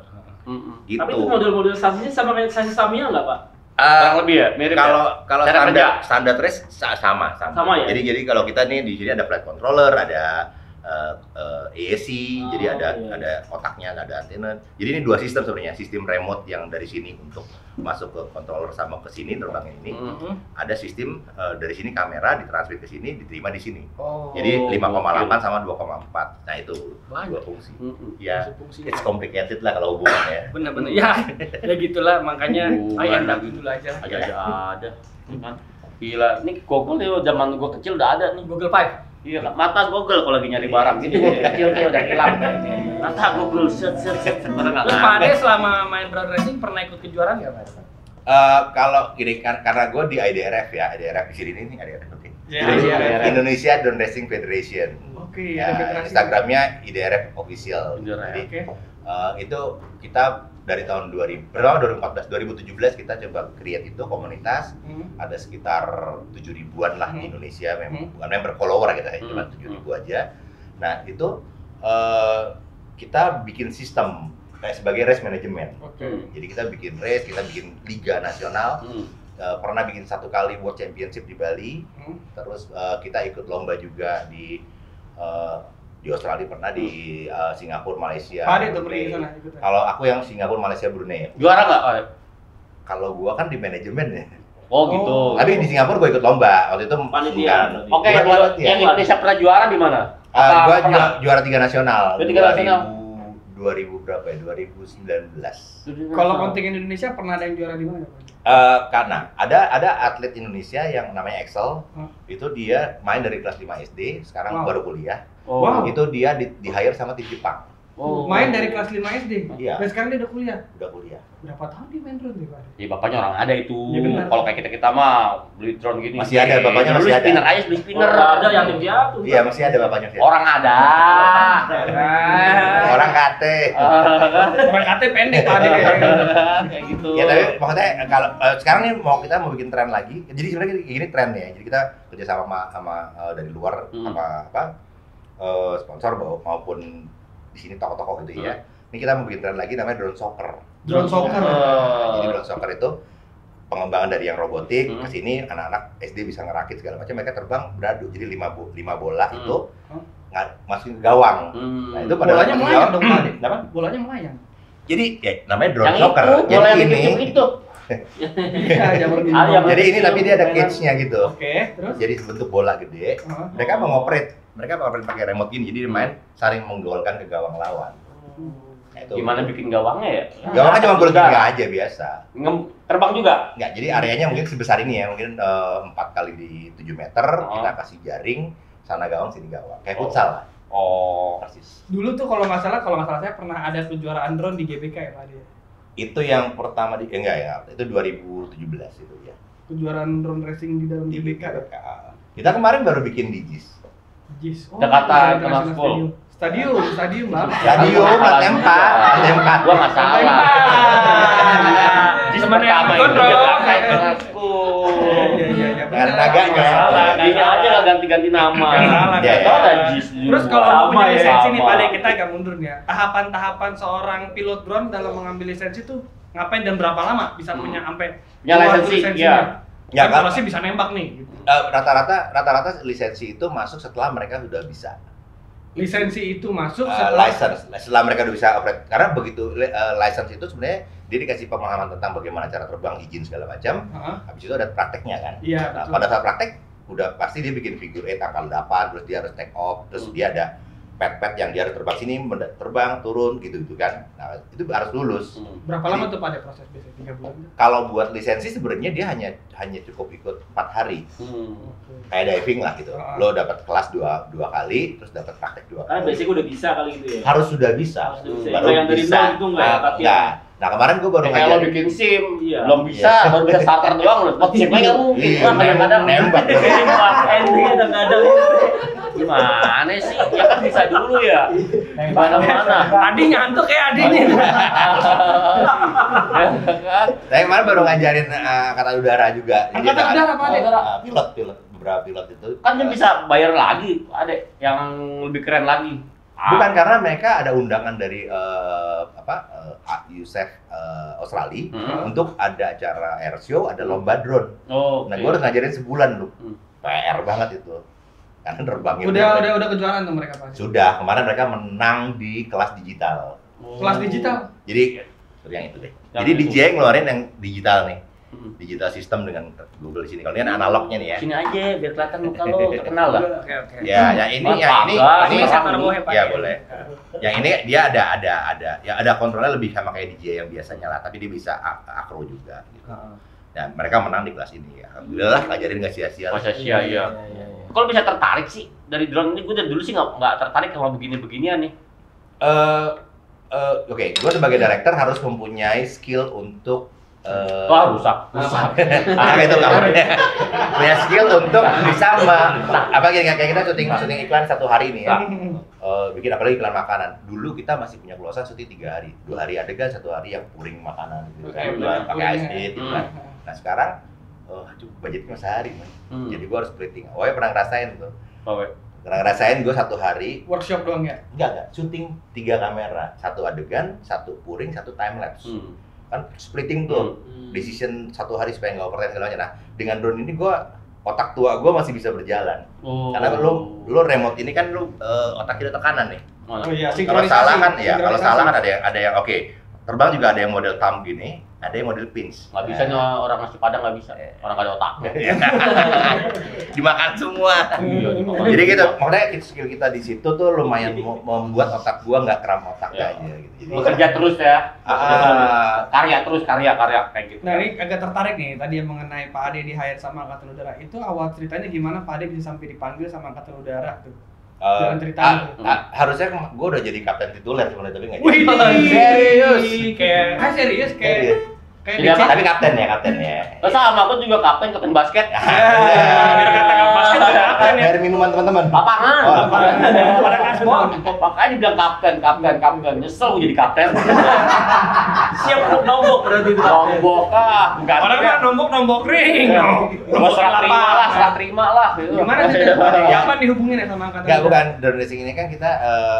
Speaker 3: Gitu.
Speaker 4: Tapi itu model-model saksinya sama kayak saksi Tamiya nggak Pak?
Speaker 1: Kurang lebih ya, mirip ya?
Speaker 3: Kalau
Speaker 1: Cara
Speaker 3: standar race sama.
Speaker 4: Sama ya?
Speaker 3: Jadi kalau kita nih di sini ada flight controller, ada AAC,
Speaker 4: Oh,
Speaker 3: jadi
Speaker 4: iya.
Speaker 3: ada otaknya, ada antena. Jadi ini 2 sistem sebenarnya, sistem remote yang dari sini untuk masuk ke controller sama ke sini terbangin ini. Ada sistem dari sini kamera ditransfer ke sini, diterima di sini.
Speaker 2: Oh.
Speaker 3: Jadi 5,8 sama 2,4. Nah itu dua fungsi. Ya,
Speaker 2: Fungsinya.
Speaker 3: it's complicated lah kalau hubungannya.
Speaker 2: Bener-bener ya, ya gitulah makanya
Speaker 1: Hubungan
Speaker 2: I end up
Speaker 1: lagi.
Speaker 2: dulu aja.
Speaker 1: Aja ada. Kan? Gila, ini Google nih zaman gua kecil udah ada nih.
Speaker 2: Google Five.
Speaker 1: Iya, mata Google kalau lagi nyari barang gitu gua kecil kayak udah hilang. Mata Google set.
Speaker 2: Terus Pak Ade selama main drone racing pernah ikut kejuaraan nggak Pak?
Speaker 3: Kalau gini kan karena gue di IDRF ya, IDRF di sini nih IDRF oke.
Speaker 2: Ya,
Speaker 1: IDRF.
Speaker 3: Indonesia Drone Racing Federation.
Speaker 2: Oke,
Speaker 3: Ya,
Speaker 2: ada federasi.
Speaker 3: Instagramnya IDRF official.
Speaker 1: IDRF.
Speaker 3: Jadi
Speaker 2: Oke.
Speaker 3: itu kita dari tahun 2014 2017 kita coba create itu komunitas. Ada sekitar 7.000-an lah di Indonesia, bukan member follower gitu ya, cuma 7.000 aja. Nah itu kita bikin sistem kayak sebagai race management.
Speaker 2: Oke.
Speaker 3: Jadi kita bikin race, kita bikin liga nasional. Pernah bikin 1 kali World Championship di Bali. Terus kita ikut lomba juga di Australia, pernah di Singapura, Malaysia.
Speaker 2: Pak Ade tuh pergi
Speaker 3: Brunei.
Speaker 2: ke sana ikutan.
Speaker 3: Kalau aku yang Singapura, Malaysia, Brunei.
Speaker 1: Juara nggak?
Speaker 3: Kalau gua kan di manajemen ya.
Speaker 1: Oh gitu.
Speaker 3: Tapi di Singapura gua ikut lomba. Waktu itu
Speaker 4: Panitia.
Speaker 1: Oke,
Speaker 3: Bukan
Speaker 1: yang
Speaker 3: panitia.
Speaker 1: Indonesia pernah juara di mana?
Speaker 3: Gua
Speaker 1: Pernah?
Speaker 3: juara 3 nasional.
Speaker 1: Juara 3 nasional.
Speaker 3: 2000 berapa ya? 2019.
Speaker 2: Kalau kontingen Indonesia pernah ada yang juara di mana Pak?
Speaker 3: Karena ada atlet Indonesia yang namanya Excel. Itu dia main dari kelas 5 SD, sekarang
Speaker 2: Wow.
Speaker 3: baru kuliah.
Speaker 1: Oh.
Speaker 2: Wow.
Speaker 3: Itu dia di hire sama tim Jepang.
Speaker 1: Oh.
Speaker 2: Main dari kelas 5 SD.
Speaker 3: Iya.
Speaker 2: Dan sekarang dia udah kuliah.
Speaker 3: Udah kuliah.
Speaker 2: Berapa tahun dia main drone nih Pak Ade?
Speaker 1: Ya bapaknya orang ada itu.
Speaker 2: Ya, benar.
Speaker 1: Kalau kayak kita mah beli drone gini.
Speaker 3: Masih ada, bapaknya
Speaker 1: Beli
Speaker 3: masih ada.
Speaker 1: spinner aja, beli spinner.
Speaker 4: Ada yatim piatu.
Speaker 3: Iya, masih ada bapaknya.
Speaker 1: Orang ada.
Speaker 3: Orang kate.
Speaker 2: Orang KT pendek Pak Ade.
Speaker 1: Kayak gitu.
Speaker 3: Ya tapi maksudnya kalau sekarang nih kita mau bikin tren lagi. Jadi sebenarnya gini tren ya. Jadi kita kerja sama dari luar sama sponsor maupun di sini toko-toko gitu ya. Ini kita mau bikin tren lagi namanya drone soccer.
Speaker 2: Drone soccer.
Speaker 3: Jadi drone soccer itu pengembangan dari yang robotik ke sini anak-anak SD bisa ngerakit segala macam, mereka terbang beradu. Jadi 5 bola itu masukin ke gawang. Nah, itu pada
Speaker 2: Bolanya melayang dong Pak Ade.
Speaker 3: Kenapa?
Speaker 2: Bolanya melayang.
Speaker 3: Jadi ya namanya drone
Speaker 1: Yang
Speaker 3: soccer.
Speaker 1: itu, bola yang
Speaker 3: Jadi
Speaker 1: dikit itu.
Speaker 2: Iya, jamur
Speaker 1: Ah, yang
Speaker 3: jadi ini tapi dia ada cage-nya gitu.
Speaker 2: Oke, terus?
Speaker 3: Jadi bentuk bola gede. Mereka mengoperate pakai remote gini. Jadi dia main saling menggolkan ke gawang lawan. Nah, itu.
Speaker 1: Gimana bikin gawangnya ya?
Speaker 3: Gawangnya cuma boleh
Speaker 1: Enggak.
Speaker 3: 3 aja biasa.
Speaker 1: Terbang juga?
Speaker 3: Enggak, jadi areanya mungkin sebesar ini ya, mungkin 4 kali di 7 meter, kita kasih jaring, sana gawang, sini gawang. Kayak futsal lah.
Speaker 1: Oh.
Speaker 3: Persis.
Speaker 2: Dulu tuh kalau nggak salah saya pernah ada kejuaraan drone di GBK ya Pak Ade.
Speaker 3: Itu yang pertama enggak ya, itu 2017 itu ya.
Speaker 2: Kejuaraan drone racing di dalam
Speaker 3: Di
Speaker 2: GBK.
Speaker 3: BK. Kita kemarin baru bikin di JIS.
Speaker 2: Jis.
Speaker 1: Jakarta
Speaker 2: International
Speaker 1: International
Speaker 2: Stadium Bang.
Speaker 3: Stadium, tempat.
Speaker 1: Gua nggak salah. Di
Speaker 2: Temen yang
Speaker 1: pertama
Speaker 2: ikut
Speaker 1: itu
Speaker 2: dong.
Speaker 1: Jakarta International.
Speaker 2: Iya.
Speaker 3: Dengan naganya.
Speaker 2: Nggak salah.
Speaker 1: Ini aja lah ganti-ganti nama.
Speaker 2: Nggak salah,
Speaker 3: nggak
Speaker 1: Tahu ada
Speaker 2: salah.
Speaker 1: JIS juga.
Speaker 2: Terus kalau mau punya
Speaker 1: Sama ya,
Speaker 2: lisensi nih
Speaker 1: sama.
Speaker 2: Pak Ade, kita agak mundur nih ya. Tahapan-tahapan seorang pilot drone dalam mengambil lisensi tuh ngapain dan berapa lama bisa punya sampai
Speaker 1: Ya,
Speaker 2: keluar
Speaker 1: lisensi,
Speaker 2: lisensinya?
Speaker 3: Ya,
Speaker 2: Kan
Speaker 3: kan?
Speaker 2: kalau sih bisa nembak nih. Gitu.
Speaker 3: Rata-rata lisensi itu masuk setelah mereka sudah bisa.
Speaker 2: Lisensi itu masuk setelah
Speaker 3: License setelah mereka udah bisa operate, karena begitu license itu sebenarnya dia dikasih pemahaman tentang bagaimana cara terbang, izin segala macam. Habis itu ada prakteknya kan.
Speaker 2: Iya,
Speaker 3: Nah,
Speaker 2: betul.
Speaker 3: pada saat praktek udah pasti dia bikin figure 8 tanggal 8, terus dia harus take off, terus dia ada pet yang dia harus terbang sini, terbang turun gitu kan. Nah itu harus lulus.
Speaker 2: Berapa lama tuh Pak Ade proses biasanya? 3 bulan?
Speaker 3: Kalau buat lisensi sebenarnya dia hanya cukup ikut 4 hari. Kayak diving lah gitu. Lo dapat kelas dua kali, terus dapat praktek 2
Speaker 4: Karena
Speaker 3: kali.
Speaker 4: basic udah bisa kali gitu ya.
Speaker 3: Harus sudah bisa.
Speaker 4: Harus sudah bisa.
Speaker 3: Baru
Speaker 4: Yang dari
Speaker 3: bisa.
Speaker 4: nol itu nggak ya, tapi
Speaker 3: Enggak. Nah kemarin gue baru
Speaker 1: Kayak lo
Speaker 3: ngajarin.
Speaker 1: bikin SIM,
Speaker 4: Iya.
Speaker 1: belum bisa, baru bisa starter doang loh. Buat SIM nggak mungkin.
Speaker 3: Iya.
Speaker 1: Wah, kadang-kadang
Speaker 3: Nembak.
Speaker 4: Endingnya udah nggak ada
Speaker 1: gimana sih? Ya kan bisa dulu ya. Mana-mana.
Speaker 2: Adi nyantuk ya Adi nih.
Speaker 3: Saya kemarin baru ngajarin angkatan udara juga. Jadi
Speaker 2: Angkatan
Speaker 3: ada-
Speaker 2: udara, Pak Ade?
Speaker 3: Pilot, beberapa pilot itu.
Speaker 1: Kan dia bisa bayar lagi, ada yang lebih keren lagi.
Speaker 3: Bukan karena mereka ada undangan dari USEF Australia untuk ada acara airshow, ada lomba drone.
Speaker 1: Oh,
Speaker 3: Nah, gue harus ngajarin sebulan loh. PR banget itu. Karena terbangin.
Speaker 2: Udah kejuaraan tuh mereka Pak Ade?
Speaker 3: Sudah, kemarin mereka menang di kelas digital.
Speaker 2: Kelas digital.
Speaker 3: Jadi yang itu deh. Jadi DJI ngeluarin yang digital nih. Digital system dengan Google di sini. Kalau ini kan analognya nih ya.
Speaker 1: Sini aja biar kelihatan muka lo terkenal lah.
Speaker 2: Oke.
Speaker 3: Ya, ini
Speaker 2: Saya taruh bawah ya, Pak.
Speaker 3: ya boleh. Yang ini dia ada kontrolnya lebih sama kayak DJI yang biasanya lah, tapi dia bisa akro juga gitu. Nah, mereka menang di kelas ini ya. Alhamdulillah, ngajarin nggak sia-sia.
Speaker 1: Masa sia ya. Kalau bisa tertarik sih dari drone ini, gue dari dulu sih nggak tertarik sama begini-beginian nih.
Speaker 3: Oke, gue sebagai director harus mempunyai skill untuk
Speaker 1: Wah, rusak.
Speaker 3: nah itu kabarnya punya skill untuk bisa kayak kita syuting iklan 1 hari nih ya. Bikin apalagi iklan makanan. Dulu kita masih punya keluasan syuting 3 hari, 2 hari adegan, 1 hari yang pouring makanan gitu kan, pakai ice cream gitu kan. Nah sekarang budgetnya sehari man. Jadi gua harus splitting. Oh ya pernah ngerasain tuh. Pernah ngerasain gue 1 hari
Speaker 2: Workshop doang ya?
Speaker 3: Enggak, syuting 3 kamera, 1 adegan, 1 pouring, 1 time lapse. Kan splitting tuh, decision 1 hari supaya nggak overtime segala macam. Nah dengan drone ini otak tua gue masih bisa berjalan. Karena lu remote ini kan otak kita tekanan nih.
Speaker 2: iya,
Speaker 3: Kalau salah kan ada yang oke. Terbang juga ada yang model thumb gini, ada yang model pinch.
Speaker 1: Nggak bisa nih orang nasi padang, nggak bisa. Orang nggak ada otaknya.
Speaker 3: Dimakan semua. Jadi gitu, makanya skill kita di situ tuh lumayan membuat otak gua nggak kram otak aja gitu. Jadi
Speaker 1: bekerja terus ya. Karya terus, karya kayak gitu.
Speaker 2: Nah ini agak tertarik nih, tadi yang mengenai Pak Ade di hire sama Angkatan Udara. Itu awal ceritanya gimana Pak Ade bisa sampai dipanggil sama Angkatan Udara tuh? Jangan ceritanya.
Speaker 3: Harusnya gue udah jadi kapten tituler sebenarnya, tapi nggak
Speaker 2: Wih,
Speaker 3: serius.
Speaker 2: Serius kayak
Speaker 3: Tapi kapten ya.
Speaker 1: Terus sama aku juga kapten basket.
Speaker 2: biar kata basket juga kapten ya.
Speaker 3: Dari minuman teman-teman.
Speaker 1: Lapangan.
Speaker 2: Pada kasbon.
Speaker 1: Makanya dibilang kapten. Nyesel gue jadi kapten.
Speaker 4: Siap nombok berarti itu.
Speaker 1: Nombok kah?
Speaker 2: Orang mah nombok ring.
Speaker 1: Serah terima lah.
Speaker 2: Gimana ceritanya? Kapan dihubungin ya sama Angkatan
Speaker 3: Enggak,
Speaker 2: Udara?
Speaker 3: bukan. Drone racing ini kan kita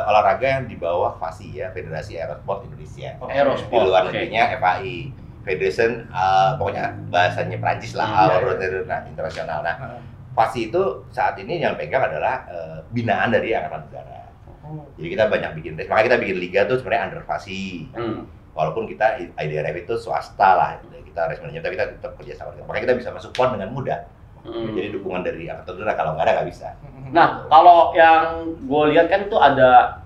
Speaker 3: olahraga yang di bawah FASI ya, Federasi Aerosport Indonesia.
Speaker 1: Aerosport,
Speaker 3: Di luar
Speaker 1: oke.
Speaker 3: negerinya FAI. Federation, pokoknya bahasanya Prancis lah, internasional. Nah, FASI itu saat ini yang pegang adalah binaan dari Angkatan Udara. Jadi kita banyak bikin race, makanya kita bikin liga tuh sebenarnya under FASI. Walaupun kita IDRF itu swasta lah, kita race manajemen, tapi kita tetap kerja sama. Makanya kita bisa masuk PON dengan mudah. Jadi dukungan dari Angkatan Udara, kalau nggak ada nggak bisa.
Speaker 1: Nah, kalau yang gue lihat kan itu ada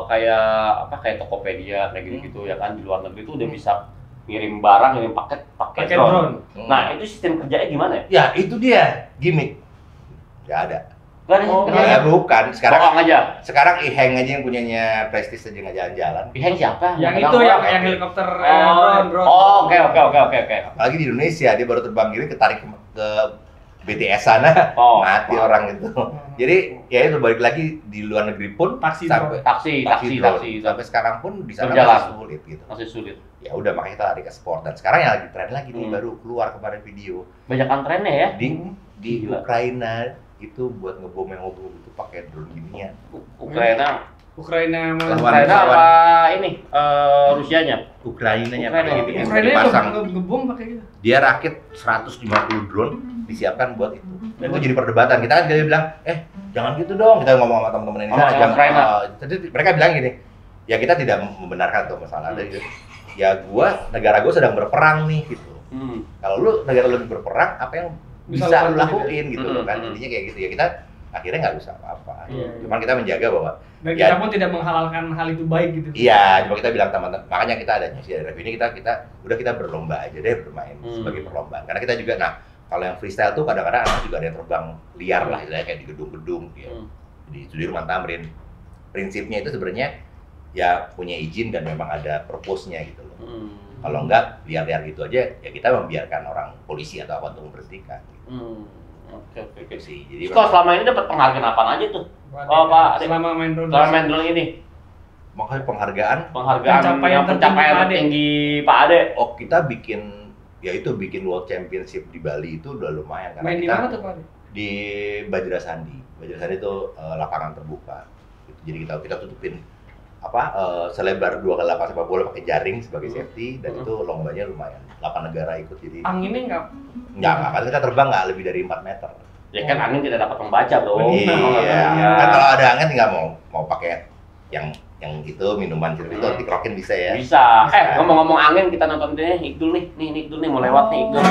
Speaker 1: kayak Tokopedia kayak gitu-gitu ya kan, di luar negeri itu udah bisa ngirim barang, ngirim paket pakai drone. Nah, itu sistem kerjanya gimana ya?
Speaker 3: Ya, itu dia gimmick. Nggak ada.
Speaker 1: Nggak ada sistem kerjanya.
Speaker 3: Bukan.
Speaker 1: Bohong aja.
Speaker 3: Sekarang Iheng aja yang punyanya Prestige aja nggak jalan-jalan.
Speaker 1: Iheng siapa?
Speaker 2: Yang
Speaker 1: Nggak
Speaker 2: itu
Speaker 1: tahu
Speaker 2: yang
Speaker 1: orang.
Speaker 2: helikopter drone.
Speaker 1: Oh, oke.
Speaker 3: Apalagi di Indonesia, dia baru terbang gini ketarik ke BTS sana, mati orang itu. Jadi ya itu balik lagi di luar negeri pun
Speaker 2: Taksi
Speaker 3: sampai
Speaker 1: taksi
Speaker 3: sampai sekarang pun di sana
Speaker 1: Berjalan.
Speaker 3: masih sulit gitu.
Speaker 1: masih sulit.
Speaker 3: Ya udah makanya kita lari ke sport, dan sekarang yang lagi tren lagi nih baru keluar kemarin video
Speaker 1: Banyak trennya ya.
Speaker 3: di
Speaker 1: Gila.
Speaker 3: Ukraina itu buat ngebom itu pakai drone ginian.
Speaker 2: Ukraina
Speaker 1: apa ini Rusianya?
Speaker 3: Ukrainanya
Speaker 1: Ukraina.
Speaker 3: pakai gitu,
Speaker 2: Ukraina
Speaker 3: dipasang.
Speaker 2: ngebom pakai gitu.
Speaker 3: Dia rakit 150 drone disiapkan buat itu. Dan itu jadi perdebatan. Kita kan dia bilang, jangan gitu dong. Kita ngomong sama teman-teman ini. Jadi mereka bilang gini, ya kita tidak membenarkan tuh masalah. Ya negara gua sedang berperang nih gitu. Kalau lu negara lu berperang, apa yang bisa lu lakuin gitu loh kan. Intinya kayak gitu ya, kita akhirnya nggak bisa apa-apa. Cuman kita menjaga bahwa
Speaker 2: dan kita pun tidak menghalalkan hal itu baik gitu.
Speaker 3: Iya, cuma kita bilang teman-teman, makanya kita ada nyisi dari ini kita berlomba aja deh bermain sebagai perlombaan. Karena kita juga kalau yang freestyle tuh kadang-kadang anak juga ada yang terbang liar lah, kayak di gedung-gedung ya. Di Sudirman Tamrin. Prinsipnya itu sebenarnya ya punya izin dan memang ada purpose-nya gitu loh. Kalau enggak liar-liar gitu aja, ya kita membiarkan orang polisi atau apa untuk memberhentikan. Gitu.
Speaker 1: Oke
Speaker 3: sih. Jadi
Speaker 1: kok selama ini dapat penghargaan apa aja tuh? Pak Ade.
Speaker 2: Selama main drone.
Speaker 1: Ini.
Speaker 3: makanya penghargaan
Speaker 1: Pencapaian tertinggi Pak Ade.
Speaker 3: Oh, kita bikin World Championship di Bali itu udah lumayan karena
Speaker 2: Main di
Speaker 3: kita
Speaker 2: mana tuh Pak Ade?
Speaker 3: di Bajra Sandi. Bajra Sandi itu lapangan terbuka. Jadi kita tutupin selebar 2x8 sepak bola pakai jaring sebagai safety, dan itu lombanya lumayan. 8 negara ikut, jadi
Speaker 2: anginnya
Speaker 3: nggak kan kita terbang nggak lebih dari 4 meter.
Speaker 1: Ya kan angin tidak dapat membaca, Bro.
Speaker 3: Iya. Kan kalau ada angin nggak mau pakai yang yang itu minuman gitu itu dikerokin bisa ya?
Speaker 1: Bisa. Ngomong-ngomong angin, kita nonton deh Iqdul nih. Nih Iqdul nih mau lewat nih Iqdul.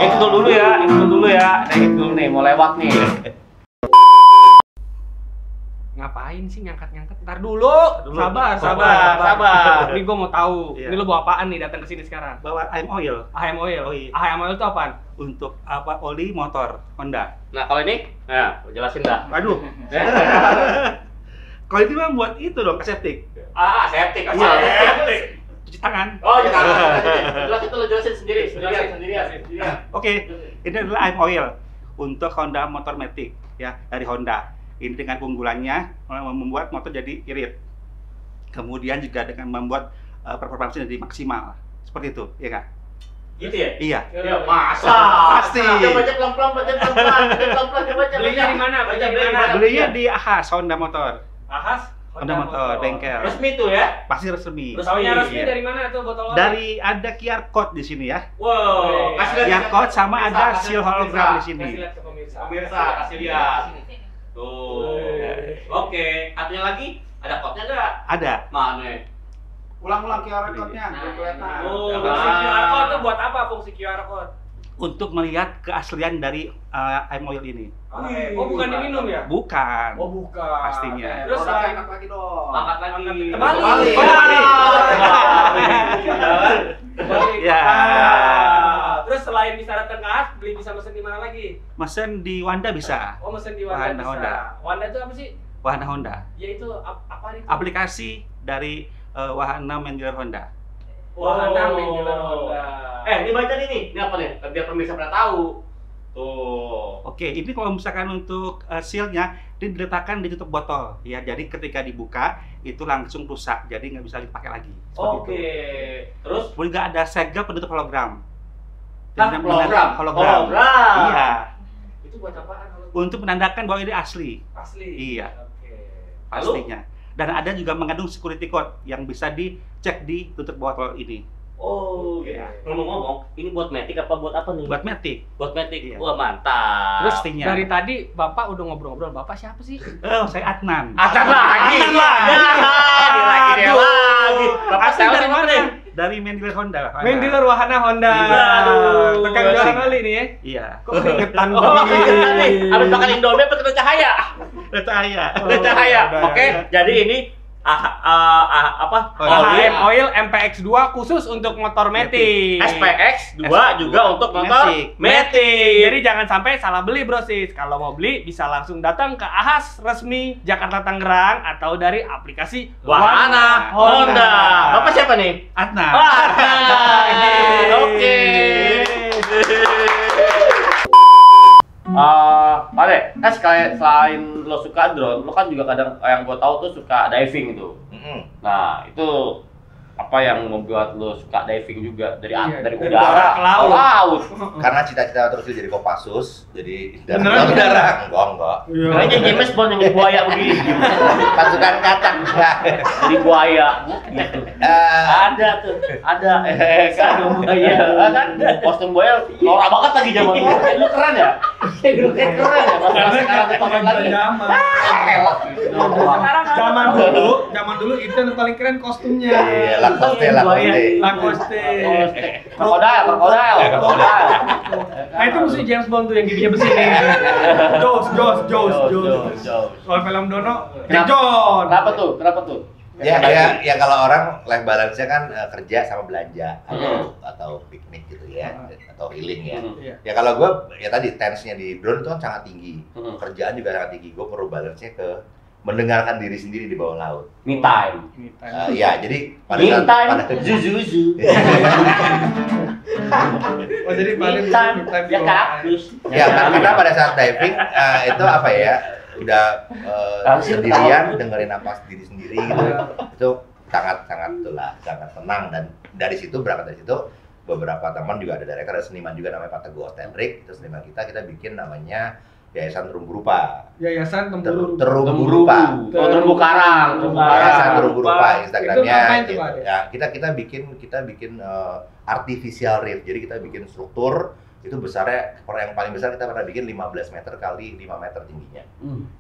Speaker 1: Iqdul dulu ya. Nih Iqdul nih mau lewat nih.
Speaker 2: Ngapain sih ngangkat-ngangkat? Ntar dulu. Sabar. Ini gue mau tahu.
Speaker 5: Iya.
Speaker 2: Ini lo bawa apaan nih datang ke sini sekarang?
Speaker 5: Bawa AHM Oil
Speaker 2: AHM Oil. AHM Oil itu apaan?
Speaker 5: untuk oli motor Honda.
Speaker 1: Nah kalau ini, jelasin dah.
Speaker 5: Waduh. Kalau itu memang buat itu dong, aseptik.
Speaker 1: Septic.
Speaker 5: Cuci tangan.
Speaker 1: Oh, jelas itu lo jelasin sendiri.
Speaker 5: Oke, ini adalah AHM Oil untuk Honda Motor Matic ya, dari Honda. Ini dengan keunggulannya membuat motor jadi irit. Kemudian juga dengan membuat performance jadi maksimal. Seperti itu, ya kan?
Speaker 1: Gitu ya?
Speaker 5: Iya.
Speaker 1: Ya, masa?
Speaker 5: Pasti.
Speaker 1: Baca pelan-pelan.
Speaker 2: Belinya di mana?
Speaker 5: Belinya di Ahas Honda Motor.
Speaker 2: Ahas?
Speaker 5: Honda Motor, bengkel.
Speaker 1: Resmi tuh ya?
Speaker 5: Pasti resmi.
Speaker 2: Taunya resmi
Speaker 5: Iya.
Speaker 2: dari mana tuh botol?
Speaker 5: Dari ada QR code di sini ya.
Speaker 1: Wow, kasih lihat
Speaker 5: QR code sama ada seal hologram di sini.
Speaker 2: Kasih lihat ke pemirsa.
Speaker 1: Pemirsa, kasih lihat. Tuh. Oke, satunya lagi ada code-nya nggak?
Speaker 5: Ada.
Speaker 1: Mana?
Speaker 5: Ulang-ulang QR code-nya biar kelihatan.
Speaker 2: Fungsi QR code tuh buat apa fungsi QR code?
Speaker 5: Untuk melihat keaslian dari AHM Oil ini.
Speaker 2: Oh, bukan diminum ya?
Speaker 5: Bukan.
Speaker 2: Oh, bukan.
Speaker 5: Pastinya.
Speaker 2: Terus selain
Speaker 3: lagi dong.
Speaker 1: Angkat lagi.
Speaker 2: Terbalik. Terbalik.
Speaker 5: Ya.
Speaker 2: Terus selain bisa datang ke Ahas, bisa mesen di mana lagi?
Speaker 5: Mesen di Wanda bisa.
Speaker 2: Oh, mesen di Wanda
Speaker 5: Wahana
Speaker 2: bisa.
Speaker 5: Honda.
Speaker 2: Wanda itu apa sih?
Speaker 5: Wahana Honda.
Speaker 2: Ya itu apa itu?
Speaker 5: Aplikasi dari Wahana Main Dealer Honda.
Speaker 2: Wahana Main Dealer Honda.
Speaker 1: Ini baca nih. Ini apa nih? Biar pemirsa pada tahu. Tuh.
Speaker 5: Oke, ini kalau misalkan untuk seal-nya diletakkan di tutup botol ya. Jadi ketika dibuka itu langsung rusak. Jadi nggak bisa dipakai lagi. Seperti itu.
Speaker 1: Oke. Terus
Speaker 5: Kemudian juga ada segel penutup hologram.
Speaker 1: hologram.
Speaker 5: Hologram. Iya.
Speaker 2: Itu buat apaan?
Speaker 5: Untuk menandakan bahwa ini asli.
Speaker 2: Asli.
Speaker 5: Iya.
Speaker 2: Oke.
Speaker 5: Pastinya. Dan ada juga mengandung security code yang bisa dicek di tutup botol ini.
Speaker 1: Oh, gitu. Ngomong-ngomong, ini buat Matic apa buat apa nih?
Speaker 5: Buat Matic.
Speaker 1: Buat Matic.
Speaker 5: Iya.
Speaker 1: Wah, mantap.
Speaker 5: Terus pastinya.
Speaker 2: Dari tadi Bapak udah ngobrol-ngobrol. Bapak siapa sih?
Speaker 5: Oh, saya Adnan.
Speaker 1: Acan lagi. Dia lagi. Bapak
Speaker 5: Asli
Speaker 1: sales
Speaker 5: dari
Speaker 1: apa
Speaker 5: mana?
Speaker 1: nih?
Speaker 5: Dari Main Dealer Honda.
Speaker 2: Main dealer Wahana Honda.
Speaker 1: Aduh.
Speaker 2: Tukang jualan oli nih ya.
Speaker 5: Iya.
Speaker 2: Kok keringetan
Speaker 1: Oh, keringetan nih. Habis makan Indomie apa kena cahaya?
Speaker 5: Cahaya.
Speaker 1: Kena cahaya.
Speaker 2: udah,
Speaker 1: Oke,
Speaker 2: udah.
Speaker 1: jadi ini apa?
Speaker 2: AHM Oil MPX2 khusus untuk motor Matic.
Speaker 1: SPX 2 juga untuk motor
Speaker 5: Matic.
Speaker 1: Matic.
Speaker 2: Jadi jangan sampai salah beli bro sis. Kalau mau beli bisa langsung datang ke Ahas resmi Jakarta Tangerang atau dari aplikasi
Speaker 1: Wahana Honda. Bapak siapa nih?
Speaker 5: Adnan.
Speaker 1: Oke. Pade, kan selain lo suka drone, lo kan juga kadang yang gue tahu tuh suka diving tuh. Nah itu apa yang membuat lo suka diving juga dari
Speaker 2: Iya,
Speaker 1: dari
Speaker 2: dari
Speaker 1: udara
Speaker 2: udara ke
Speaker 1: ke laut?
Speaker 3: Karena cita-cita terus jadi Kopassus, jadi
Speaker 2: Beneran?
Speaker 3: udara. Enggak.
Speaker 1: Kayaknya James Bond yang jadi buaya begini,
Speaker 3: Pasukan katak.
Speaker 1: jadi buaya gitu. Ada tuh, ada. Kan buaya, kan kostum buaya norak banget lagi zaman dulu. Lu keren ya? Lu keren ya? Pas sekarang ditonton lagi.
Speaker 2: Zaman dulu itu yang paling keren kostumnya.
Speaker 3: Iya, Lacoste.
Speaker 2: Lacoste.
Speaker 1: Krokodil.
Speaker 2: Nah itu musuh James Bond tuh yang giginya besi nih. Jaws. Kalau film Dono, Jack John.
Speaker 1: Kenapa tuh?
Speaker 3: Ya kalau orang life balance-nya kan kerja sama belanja atau piknik gitu ya, atau healing ya.
Speaker 2: Iya.
Speaker 3: Ya kalau gue ya tadi tense-nya di drone itu kan sangat tinggi.
Speaker 1: Hmm.
Speaker 3: Kerjaan juga sangat tinggi. Gue perlu balance-nya ke mendengarkan diri sendiri di bawah laut.
Speaker 1: Me time.
Speaker 3: Iya, jadi
Speaker 1: Me time. Zuzu.
Speaker 2: Oh jadi
Speaker 1: Me time. Ya kaktus.
Speaker 3: Ya, karena pada saat diving itu apa ya, udah sendirian dengerin napas diri sendiri gitu. Itu sangat itulah, sangat tenang. Dan dari situ berangkat dari situ beberapa teman juga ada director, ada seniman juga namanya Pak Teguh Otendrik. Itu seniman kita bikin namanya Yayasan Terumbu Rupa.
Speaker 2: Yayasan Tempuru.
Speaker 3: Terumbu Rupa.
Speaker 1: Terumbu karang.
Speaker 3: Yayasan Terumbu Rupa Instagramnya.
Speaker 2: Itu ngapain tuh,
Speaker 3: gitu.
Speaker 2: Pak?
Speaker 3: Ya, kita bikin artificial reef. Jadi kita bikin struktur itu besarnya, yang paling besar kita pernah bikin 15 meter kali 5 meter tingginya.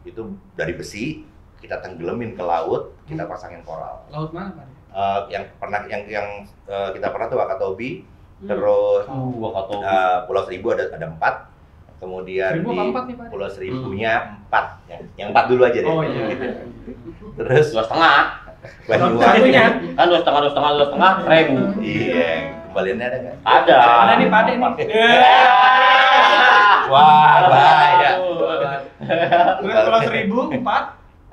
Speaker 3: Itu dari besi, kita tenggelamin ke laut, kita pasangin koral.
Speaker 2: Laut mana Pak?
Speaker 3: Kita pernah tuh Wakatobi, terus
Speaker 1: Wakatobi.
Speaker 3: Pulau Seribu ada 4, kemudian
Speaker 2: Seribu
Speaker 3: di
Speaker 2: apa 4 nih, Pak?
Speaker 3: Pulau Seribunya 4, yang 4 dulu aja deh.
Speaker 2: Oh iya.
Speaker 3: Terus
Speaker 1: 2,5.
Speaker 3: Banyuwangi.
Speaker 2: Satunya
Speaker 1: Kan 2,5 ribu.
Speaker 3: Iya, kembaliannya ada nggak?
Speaker 1: Ada.
Speaker 2: ada nih Pak Ade nih.
Speaker 3: Wah, bahaya.
Speaker 2: Terus Pulau Seribu 4,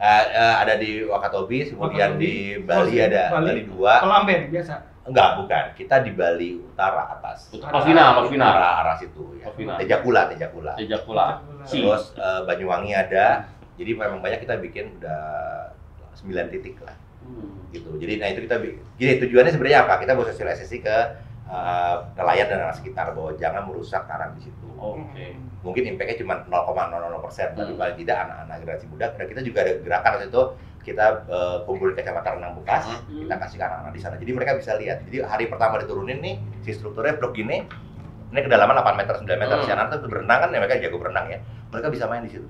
Speaker 3: Ada di Wakatobi, kemudian di Bali ada Bali 2.
Speaker 2: Kelamben biasa.
Speaker 3: Enggak, bukan. Kita di Bali Utara atas.
Speaker 1: Lovina.
Speaker 3: Arah situ ya.
Speaker 1: Lovina.
Speaker 3: Tejakula.
Speaker 1: Tejakula.
Speaker 3: Terus Banyuwangi ada. Jadi memang banyak kita bikin udah 9 titik lah. Gitu. Jadi nah itu gini tujuannya sebenarnya apa? Kita mau sosialisasi ke nelayan dan anak sekitar bahwa jangan merusak karang di situ.
Speaker 1: Oke.
Speaker 3: Mungkin impact-nya cuma 0,00%, tapi paling tidak anak-anak generasi muda. Dan kita juga ada gerakan waktu itu kita kumpul di Kecamatan Renang Bekas, kita kasih ke anak-anak di sana. Jadi mereka bisa lihat. Jadi hari pertama diturunin nih, si strukturnya blok gini, ini kedalaman 8 meter, 9 meter. Si anak itu berenang kan, ya mereka jago berenang ya. Mereka bisa main di situ.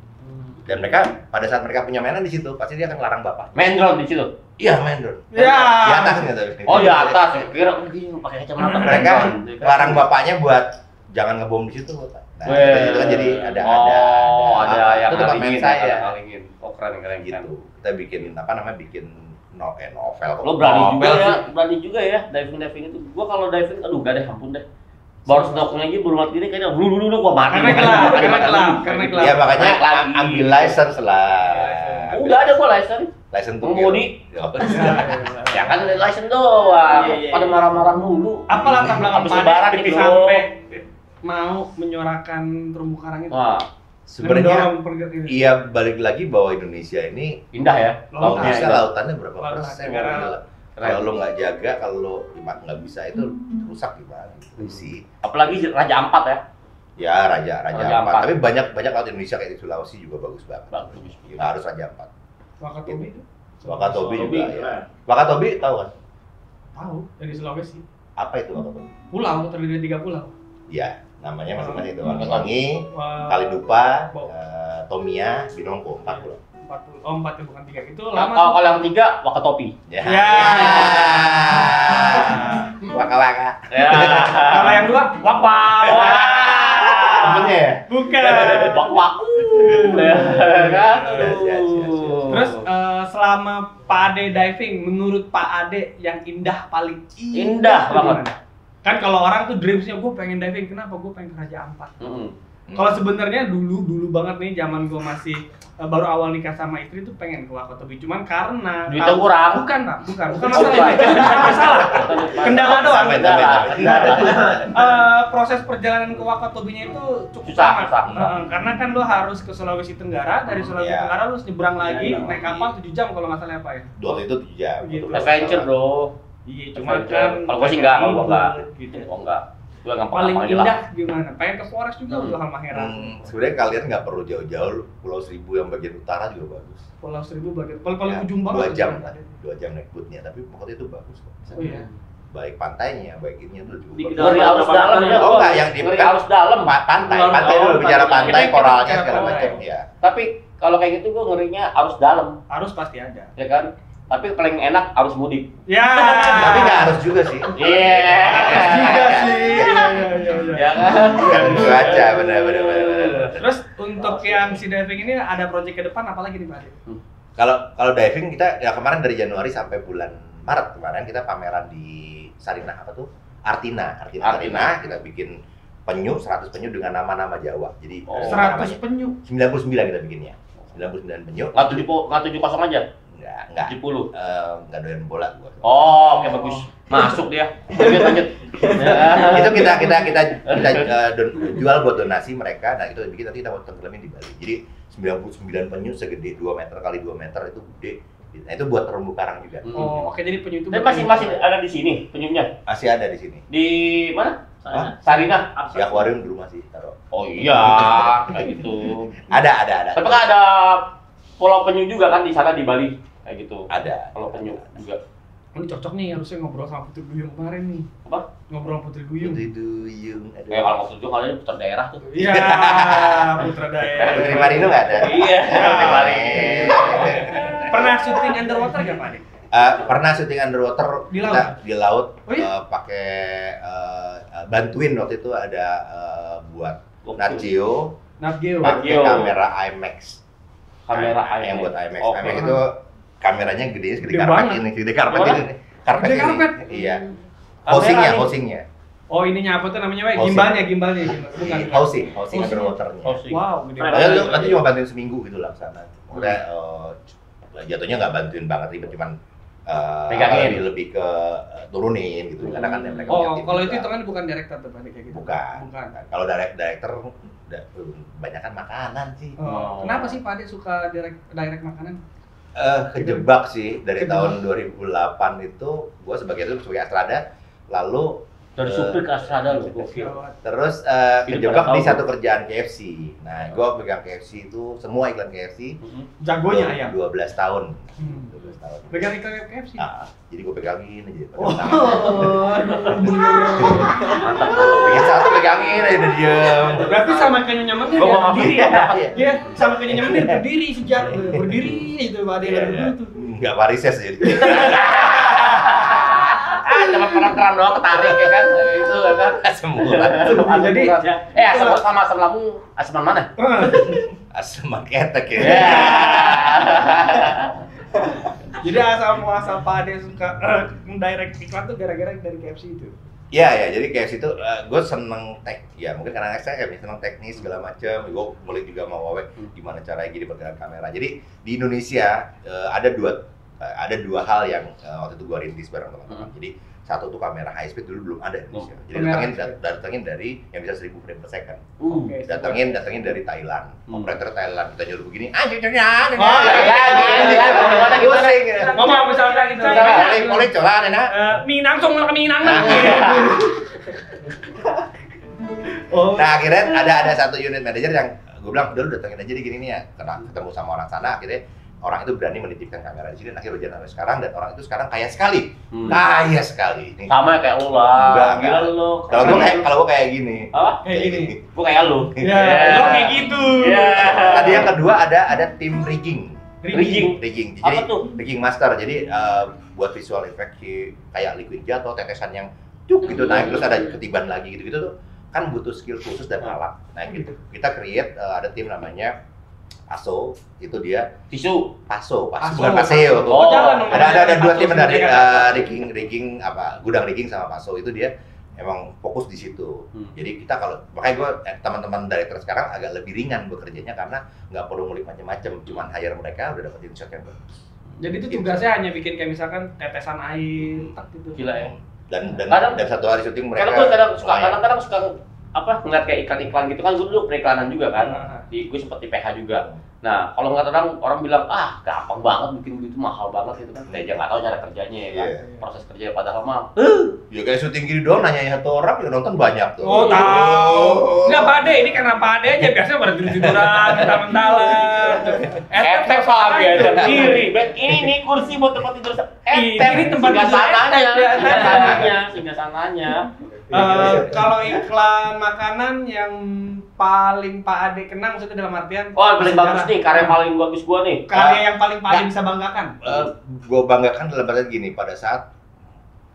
Speaker 3: Dan mereka pada saat mereka punya mainan di situ, pasti dia akan larang bapak.
Speaker 1: Main drone di situ.
Speaker 3: Iya, main drone.
Speaker 2: Ya.
Speaker 3: Di atas nih tapi.
Speaker 1: Oh, di atas. Kira pakai kacamata.
Speaker 3: Mereka larang bapaknya buat jangan ngebom di situ, Pak. Nah, itu kan jadi ada
Speaker 1: yang
Speaker 3: itu tempat main saya.
Speaker 1: Oh, keren
Speaker 3: Gitu. Kita bikin novel.
Speaker 1: Lo berani juga ya diving itu. Gua kalau diving aduh gak deh, ampun deh. Baru snorkeling aja baru mati ini kayaknya dulu gua mati.
Speaker 2: Karena gelap.
Speaker 3: Iya, makanya ambil license lah.
Speaker 1: Udah ada gua license.
Speaker 3: License tuh.
Speaker 1: Mengemudi. Ya kan license doang. Pada marah-marah dulu.
Speaker 2: Apa latar belakang
Speaker 1: Habis
Speaker 2: Pak
Speaker 1: lebaran
Speaker 2: Ade
Speaker 1: itu.
Speaker 2: sampai mau menyuarakan terumbu karang itu?
Speaker 1: Wah,
Speaker 3: Sebenarnya
Speaker 2: Mendorong pergerakan.
Speaker 3: iya, balik lagi bahwa Indonesia ini
Speaker 1: indah ya.
Speaker 2: Lautan.
Speaker 3: Indonesia lautannya berapa
Speaker 2: Lautan
Speaker 3: persen?
Speaker 2: negara.
Speaker 3: Gila. Kalau lo nggak jaga, kalau lo nggak bisa itu rusak gimana? Sih.
Speaker 1: Apalagi Raja Ampat ya.
Speaker 3: Ya Raja
Speaker 1: Raja
Speaker 3: Ampat.
Speaker 1: Ampat.
Speaker 3: Tapi banyak laut Indonesia kayak di Sulawesi juga bagus banget.
Speaker 1: Bagus.
Speaker 3: Nggak harus Raja Ampat.
Speaker 2: Wakatobi itu?
Speaker 3: Wakatobi juga ya.
Speaker 4: keren.
Speaker 3: Wakatobi tahu kan?
Speaker 2: Tahu, dari Sulawesi.
Speaker 3: Apa itu Wakatobi?
Speaker 2: Pulau, terdiri dari 3 pulau.
Speaker 3: Ya, namanya masing-masing itu. Wakatobi,
Speaker 2: Wah,
Speaker 3: Kalidupa,
Speaker 2: Wow.
Speaker 3: Tomia, Binongko, 4 pulau.
Speaker 2: 40. Oh, 4 ya, bukan 3. Itu
Speaker 1: Kalau
Speaker 2: lama.
Speaker 1: kalau yang 3 Wakatobi.
Speaker 3: Ya.
Speaker 2: Ya.
Speaker 3: Waka-waka.
Speaker 1: Ya.
Speaker 2: Kalau yang 2, wak-wak.
Speaker 3: Temennya ya?
Speaker 2: Bukan.
Speaker 1: Wak-waku. Ya kan?
Speaker 3: Siap.
Speaker 2: Terus selama Pak Ade diving, menurut Pak Ade yang indah paling
Speaker 1: Indah
Speaker 2: itu
Speaker 1: banget.
Speaker 2: gimana? Kan kalau orang tuh dreamsnya gue pengen diving, kenapa? Gue pengen ke Raja Ampat. Kalau sebenarnya dulu banget nih, zaman gue masih baru awal nikah sama istri tuh pengen ke Wakatobi, cuman karena
Speaker 1: Duitnya kurang.
Speaker 2: bukan masalah itu. Bukan masalah. Kendala doang. Proses perjalanan ke Wakatobinya itu cukup
Speaker 1: Susah.
Speaker 2: lama. Karena kan lo harus ke Sulawesi Tenggara, dari Sulawesi
Speaker 3: Iya.
Speaker 2: Tenggara lo harus nyebrang lagi
Speaker 4: Iya,
Speaker 2: naik kapal 7 jam kalau nggak salah apa ya.
Speaker 3: Waktu itu 7 jam.
Speaker 2: Gitu.
Speaker 1: Adventure bro.
Speaker 2: Iya, cuman kan
Speaker 1: Kalau gua sih enggak, kalau gua enggak.
Speaker 2: gitu.
Speaker 1: Oh enggak. Gua gampang
Speaker 2: Paling
Speaker 1: gampang
Speaker 2: indah gimana? Pengen ke forest juga udah Halmahera.
Speaker 3: Sebenarnya kalian nggak perlu jauh-jauh, Pulau Seribu yang bagian utara juga bagus.
Speaker 2: Pulau Seribu bagian paling
Speaker 3: Ya,
Speaker 2: ujung banget.
Speaker 3: 2 jam lah, 2 jam naik boatnya, tapi pokoknya itu bagus kok.
Speaker 2: Oh iya.
Speaker 3: Baik pantainya, baik ininya tuh juga
Speaker 4: Di
Speaker 3: bagus.
Speaker 1: Ngeri arus dalam ya.
Speaker 3: Oh enggak, yang di
Speaker 1: ngeri arus dalam.
Speaker 3: pantai
Speaker 4: Luar
Speaker 3: dulu
Speaker 4: dalam,
Speaker 3: bicara
Speaker 4: pantai.
Speaker 3: pantai,
Speaker 2: Kita
Speaker 3: koralnya
Speaker 2: bicara
Speaker 3: segala
Speaker 2: pantai.
Speaker 3: macam ya.
Speaker 1: Tapi kalau kayak gitu gua ngerinya arus dalam,
Speaker 2: Harus pasti ada.
Speaker 1: ya kan? Tapi paling enak arus mudik.
Speaker 2: Ya.
Speaker 3: Tapi nggak harus juga sih.
Speaker 1: Iya.
Speaker 2: juga sih.
Speaker 1: Ya kan?
Speaker 3: Cuaca benar.
Speaker 2: Terus untuk yang si diving ini ada proyek ke depan apalagi nih Pak Ade?
Speaker 3: Kalau diving kita ya kemarin dari Januari sampai bulan Maret kemarin kita pameran di Sarinah apa tuh? Artina kita bikin penyu 100 penyu dengan nama-nama Jawa. Jadi
Speaker 1: Oh.
Speaker 2: 100 penyu.
Speaker 3: 99 kita bikinnya. 99 penyu.
Speaker 1: Nggak 70 aja.
Speaker 3: Enggak.
Speaker 1: 70.
Speaker 3: Enggak doyan bola gua.
Speaker 1: Oh, oke bagus. Masuk dia. Lanjut.
Speaker 3: Itu kita jual buat donasi mereka. Nah, itu bikin nanti kita mau tenggelamin di Bali. Jadi 99 penyu segede 2 meter kali 2 meter itu gede. Nah, itu buat terumbu karang juga.
Speaker 2: Oh, oke jadi penyu itu.
Speaker 1: Tapi masih ada di sini penyunya.
Speaker 3: Masih ada di sini.
Speaker 1: Di mana?
Speaker 3: Hah?
Speaker 1: Sarinah.
Speaker 3: Di akuarium dulu masih taruh.
Speaker 1: Oh iya, kayak gitu.
Speaker 3: Ada.
Speaker 1: Tapi kan ada pulau penyu juga kan di sana di Bali, kayak gitu.
Speaker 3: Ada.
Speaker 1: Pulau penyu juga.
Speaker 2: Ini cocok nih harusnya ngobrol sama Putri Duyung kemarin nih.
Speaker 1: Apa?
Speaker 2: Ngobrol sama Putri Duyung.
Speaker 3: Putri Duyung. Aduh.
Speaker 1: Kayak kalau waktu itu kalau ada putar daerah tuh.
Speaker 2: Iya, Putra Daerah.
Speaker 3: Putri Marino nggak ada.
Speaker 1: Iya, Putri Marino.
Speaker 2: Pernah syuting underwater gak Pak Ade?
Speaker 3: Pernah syuting underwater
Speaker 2: Di laut?
Speaker 3: kita di laut
Speaker 2: Oh, iya?
Speaker 3: pakai bantuin waktu itu ada buat
Speaker 1: Oke.
Speaker 3: Nat Geo
Speaker 2: Nat Geo.
Speaker 1: Nat
Speaker 3: pakai
Speaker 1: Geo.
Speaker 3: kamera IMAX.
Speaker 1: Kamera
Speaker 3: yang
Speaker 1: IMAX.
Speaker 3: buat IMAX.
Speaker 1: Oke.
Speaker 3: IMAX itu kameranya gede segede
Speaker 2: Gede
Speaker 3: karpet
Speaker 2: banget.
Speaker 3: ini, segede karpet
Speaker 1: Apa?
Speaker 3: ini. Karpet
Speaker 2: Gede
Speaker 3: ini.
Speaker 2: karpet?
Speaker 3: Iya.
Speaker 1: Kamera nih.
Speaker 3: Hosingnya.
Speaker 2: Oh ininya apa tuh namanya Pak?
Speaker 3: Housing.
Speaker 2: Gimbalnya. Bukan.
Speaker 3: Housing
Speaker 2: Housing.
Speaker 3: underwaternya.
Speaker 1: Housing.
Speaker 2: Wow, gede
Speaker 1: Keren.
Speaker 2: banget.
Speaker 3: Saya nanti cuma bantuin seminggu gitu lah sana. Udah jatuhnya nggak bantuin banget ribet, cuman
Speaker 1: Pegangin.
Speaker 3: lebih ke turunin gitu karena kan mereka punya
Speaker 2: Oh,
Speaker 3: tim
Speaker 2: kalau
Speaker 3: juga.
Speaker 2: itu hitungan bukan director tuh Pak Ade kayak gitu.
Speaker 3: Bukan.
Speaker 2: Bukan.
Speaker 3: Kalau director banyak kan makanan sih.
Speaker 2: Oh, kenapa sih Pak Ade suka direct makanan?
Speaker 3: Kejebak sih dari
Speaker 2: Kejebak.
Speaker 3: tahun 2008 itu gue sebagai Astrada, lalu
Speaker 1: Dari supir ke Astrada loh, gokil.
Speaker 3: terus
Speaker 1: Hidup
Speaker 3: kejebak
Speaker 1: pada
Speaker 3: di
Speaker 1: tahu.
Speaker 3: satu kerjaan KFC. Nah, gue pegang KFC itu semua iklan KFC.
Speaker 2: Jagonya ayam.
Speaker 3: 12 tahun.
Speaker 2: Hmm.
Speaker 3: 12 tahun.
Speaker 2: Pegang iklan KFC.
Speaker 3: Nah, jadi gue pegangin aja.
Speaker 2: Oh,
Speaker 3: Mantap tuh. Bikin satu pegangin aja udah diem.
Speaker 2: berarti sama kayak Nyonya Menir
Speaker 1: Gua
Speaker 2: ya,
Speaker 1: mau
Speaker 2: berdiri
Speaker 1: maafin.
Speaker 2: ya? Iya, sama kayak Nyonya Menir, berdiri sejak berdiri itu Pak Ade
Speaker 3: Iya,
Speaker 2: baru
Speaker 3: iya.
Speaker 2: tuh.
Speaker 3: Nggak varises jadi.
Speaker 1: Cuma keran doang ketarik ya kan, itu kan.
Speaker 3: Semula.
Speaker 2: Jadi
Speaker 1: asam sama asam lambung, asam mana?
Speaker 3: Asam ketek ya.
Speaker 1: Ya.
Speaker 2: Jadi asal muasal Pak Ade suka direct iklan tuh gara-gara dari KFC itu.
Speaker 3: Iya ya, jadi KFC itu gue seneng ya mungkin karena saya seneng teknis segala macam. Gue mulai juga mau Wawe gimana caranya gini pergerakan kamera. Jadi di Indonesia ada dua hal yang waktu itu gue rintis bareng teman-teman. Jadi satu tuh kamera high speed dulu belum ada di Indonesia. Jadi datangin dari yang bisa 1000 frame per second.
Speaker 2: Oke.
Speaker 3: Datangin dari Thailand. Operator Thailand kita nyuruh begini,
Speaker 1: Gimana gimana?
Speaker 2: Ngomong misalnya gitu.
Speaker 3: Boleh coba Nena.
Speaker 2: Minang song lah Minang. Oh.
Speaker 3: Nah akhirnya ada satu unit manager yang gue bilang udah lu datengin aja di gini nih ya, karena ketemu sama orang sana akhirnya orang itu berani menitipkan kamera di sini dan akhirnya berjalan sampai sekarang dan orang itu sekarang kaya sekali, kaya sekali.
Speaker 1: Sama kayak lu lah, gila lu.
Speaker 3: Kalau gue kayak gini.
Speaker 1: Apa?
Speaker 2: Kayak gini.
Speaker 1: Gua kayak lu.
Speaker 2: Ya, lo kayak gitu.
Speaker 1: Iya.
Speaker 3: Tadi yang kedua ada tim rigging.
Speaker 1: Rigging.
Speaker 3: Jadi
Speaker 1: Apa tuh?
Speaker 3: rigging master. Jadi buat visual effect kayak liquid jatuh, tetesan yang cuk gitu naik terus ada ketiban lagi gitu tuh kan butuh skill khusus dan alat. Nah gitu. Kita create ada tim namanya Paso, itu dia
Speaker 1: Tisu.
Speaker 3: Paso,
Speaker 2: Paso.
Speaker 3: bukan Paseo.
Speaker 1: Oh,
Speaker 2: jalan dong.
Speaker 3: Ada dua tim dari
Speaker 2: Paso.
Speaker 3: rigging gudang rigging sama Paso itu dia emang fokus di situ.
Speaker 1: Hmm.
Speaker 3: Jadi kita makanya gue teman-teman director sekarang agak lebih ringan bekerjanya karena nggak perlu ngulik macam-macam, cuman hire mereka udah dapetin shot yang bagus.
Speaker 2: Jadi itu tugasnya hanya bikin kayak misalkan tetesan air, tak gitu.
Speaker 1: Gila ya.
Speaker 3: Dan
Speaker 1: Kadang-
Speaker 3: satu hari syuting mereka.
Speaker 1: Karena gue suka
Speaker 3: lumayan.
Speaker 1: kadang-kadang suka ngeliat kayak iklan-iklan gitu kan, gue dulu periklanan juga kan.
Speaker 2: Ah.
Speaker 1: Gue sempet di PH juga. Nah, kalau nggak orang bilang, gampang banget bikin gitu, mahal banget gitu kan. Dia nggak tahu cara kerjanya ya kan.
Speaker 3: Iya.
Speaker 1: Proses kerja padahal mah.
Speaker 3: Ya kayak syuting gini doang nanya satu orang yang nonton banyak tuh.
Speaker 2: Oh, tahu. Enggak Pak Ade, ini karena Pak Ade aja biasanya pada tidur-tiduran, mentah-mentalan.
Speaker 1: Etep lagi ada diri. Ini nih kursi buat tempat tidur.
Speaker 2: Ini tempat
Speaker 1: singgah
Speaker 2: tidur
Speaker 1: sananya,
Speaker 2: etep ya,
Speaker 1: singgah sananya.
Speaker 2: Kalau iklan makanan yang paling Pak Ade kenang maksudnya dalam artian
Speaker 1: Oh, paling
Speaker 2: sejarah.
Speaker 1: bagus nih, karya paling bagus gua nih.
Speaker 2: Karya yang paling Pak Ade bisa banggakan.
Speaker 3: Gue banggakan dalam artian gini, pada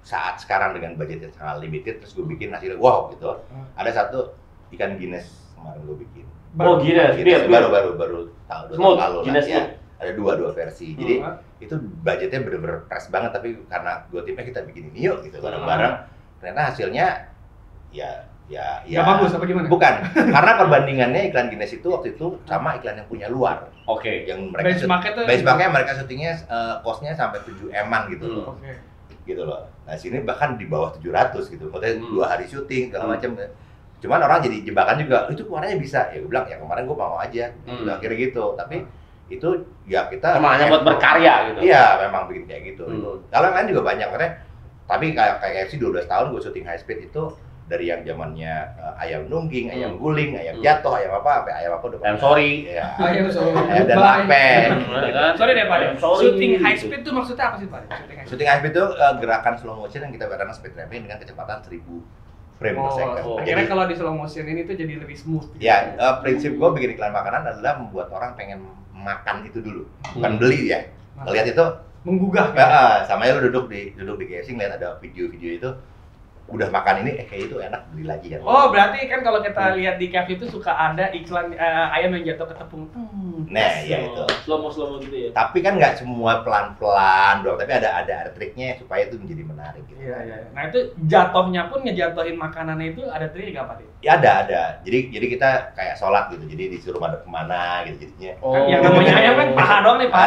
Speaker 3: saat sekarang dengan budget yang sangat limited terus gue bikin hasilnya wow gitu. Ada satu ikan Guinness kemarin gue bikin.
Speaker 1: Oh, Guinness, bir.
Speaker 3: baru tahun
Speaker 1: Smooth,
Speaker 3: lalu lah
Speaker 1: Guinness
Speaker 3: ya. Ada dua versi. Jadi
Speaker 2: Oh.
Speaker 3: itu budgetnya bener-bener press banget tapi karena dua timnya kita bikin ini yuk gitu bareng-bareng. Ternyata hasilnya ya
Speaker 2: Nggak bagus apa gimana?
Speaker 3: bukan karena perbandingannya iklan Guinness itu waktu itu sama iklan yang punya luar
Speaker 1: Oke.
Speaker 3: yang mereka
Speaker 2: Benchmarknya tuh
Speaker 3: benchmarknya mereka syutingnya costnya sampai 7 M-an gitu loh.
Speaker 2: Oke.
Speaker 3: Gitu loh. Nah sini bahkan di bawah 700 gitu. Maksudnya 2 hari syuting segala macam. Cuman orang jadi jebakan juga, itu keluarnya bisa. Ya gue bilang ya kemarin gue mau aja. Udah akhirnya gitu. Tapi itu ya kita
Speaker 1: Sama hanya buat berkarya gitu.
Speaker 3: Iya, memang bikin kayak gitu.
Speaker 1: Hmm.
Speaker 3: Kalau yang lain juga banyak makanya. Tapi kayak KFC 12 tahun gue syuting high speed itu dari yang zamannya ayam nungging, ayam guling, ayam jatuh, ayam apa, sampai ayam apa udah
Speaker 1: Ayam
Speaker 3: pernah.
Speaker 1: sorry.
Speaker 3: Iya.
Speaker 2: Ayam sorry.
Speaker 3: Ayam dan
Speaker 2: Bye.
Speaker 3: lapeng.
Speaker 2: Sorry deh Pak Ade.
Speaker 1: Sorry.
Speaker 2: Shooting high speed tuh maksudnya apa sih Pak Ade? Shooting high speed.
Speaker 3: Syuting high speed itu gerakan slow motion yang kita karena speed traveling dengan kecepatan 1000 frame per second.
Speaker 2: Akhirnya kalau di slow motion ini tuh jadi lebih smooth.
Speaker 3: Ya, prinsip gue bikin iklan makanan adalah membuat orang pengen makan itu dulu, bukan beli ya. ngelihat itu
Speaker 2: menggugah kan?
Speaker 3: sama ya lu duduk di KFC ngeliat ada video-video itu udah makan ini kayak itu enak, beli lagi ya.
Speaker 2: Oh, berarti kan kalau kita lihat di KFC itu suka ada iklan ayam yang jatuh ke tepung.
Speaker 3: Nah, ya itu.
Speaker 4: Slow mo gitu ya.
Speaker 3: Tapi kan nggak semua pelan-pelan dong, tapi ada triknya supaya itu menjadi menarik gitu.
Speaker 2: Iya. Nah, itu jatuhnya pun ngejatuhin makanannya itu ada triknya nggak, Pak?
Speaker 3: Ya ada. Jadi kita kayak sholat gitu. Jadi disuruh madep kemana gitu jadinya.
Speaker 2: Yang namanya ayam kan paha doang nih, Pak.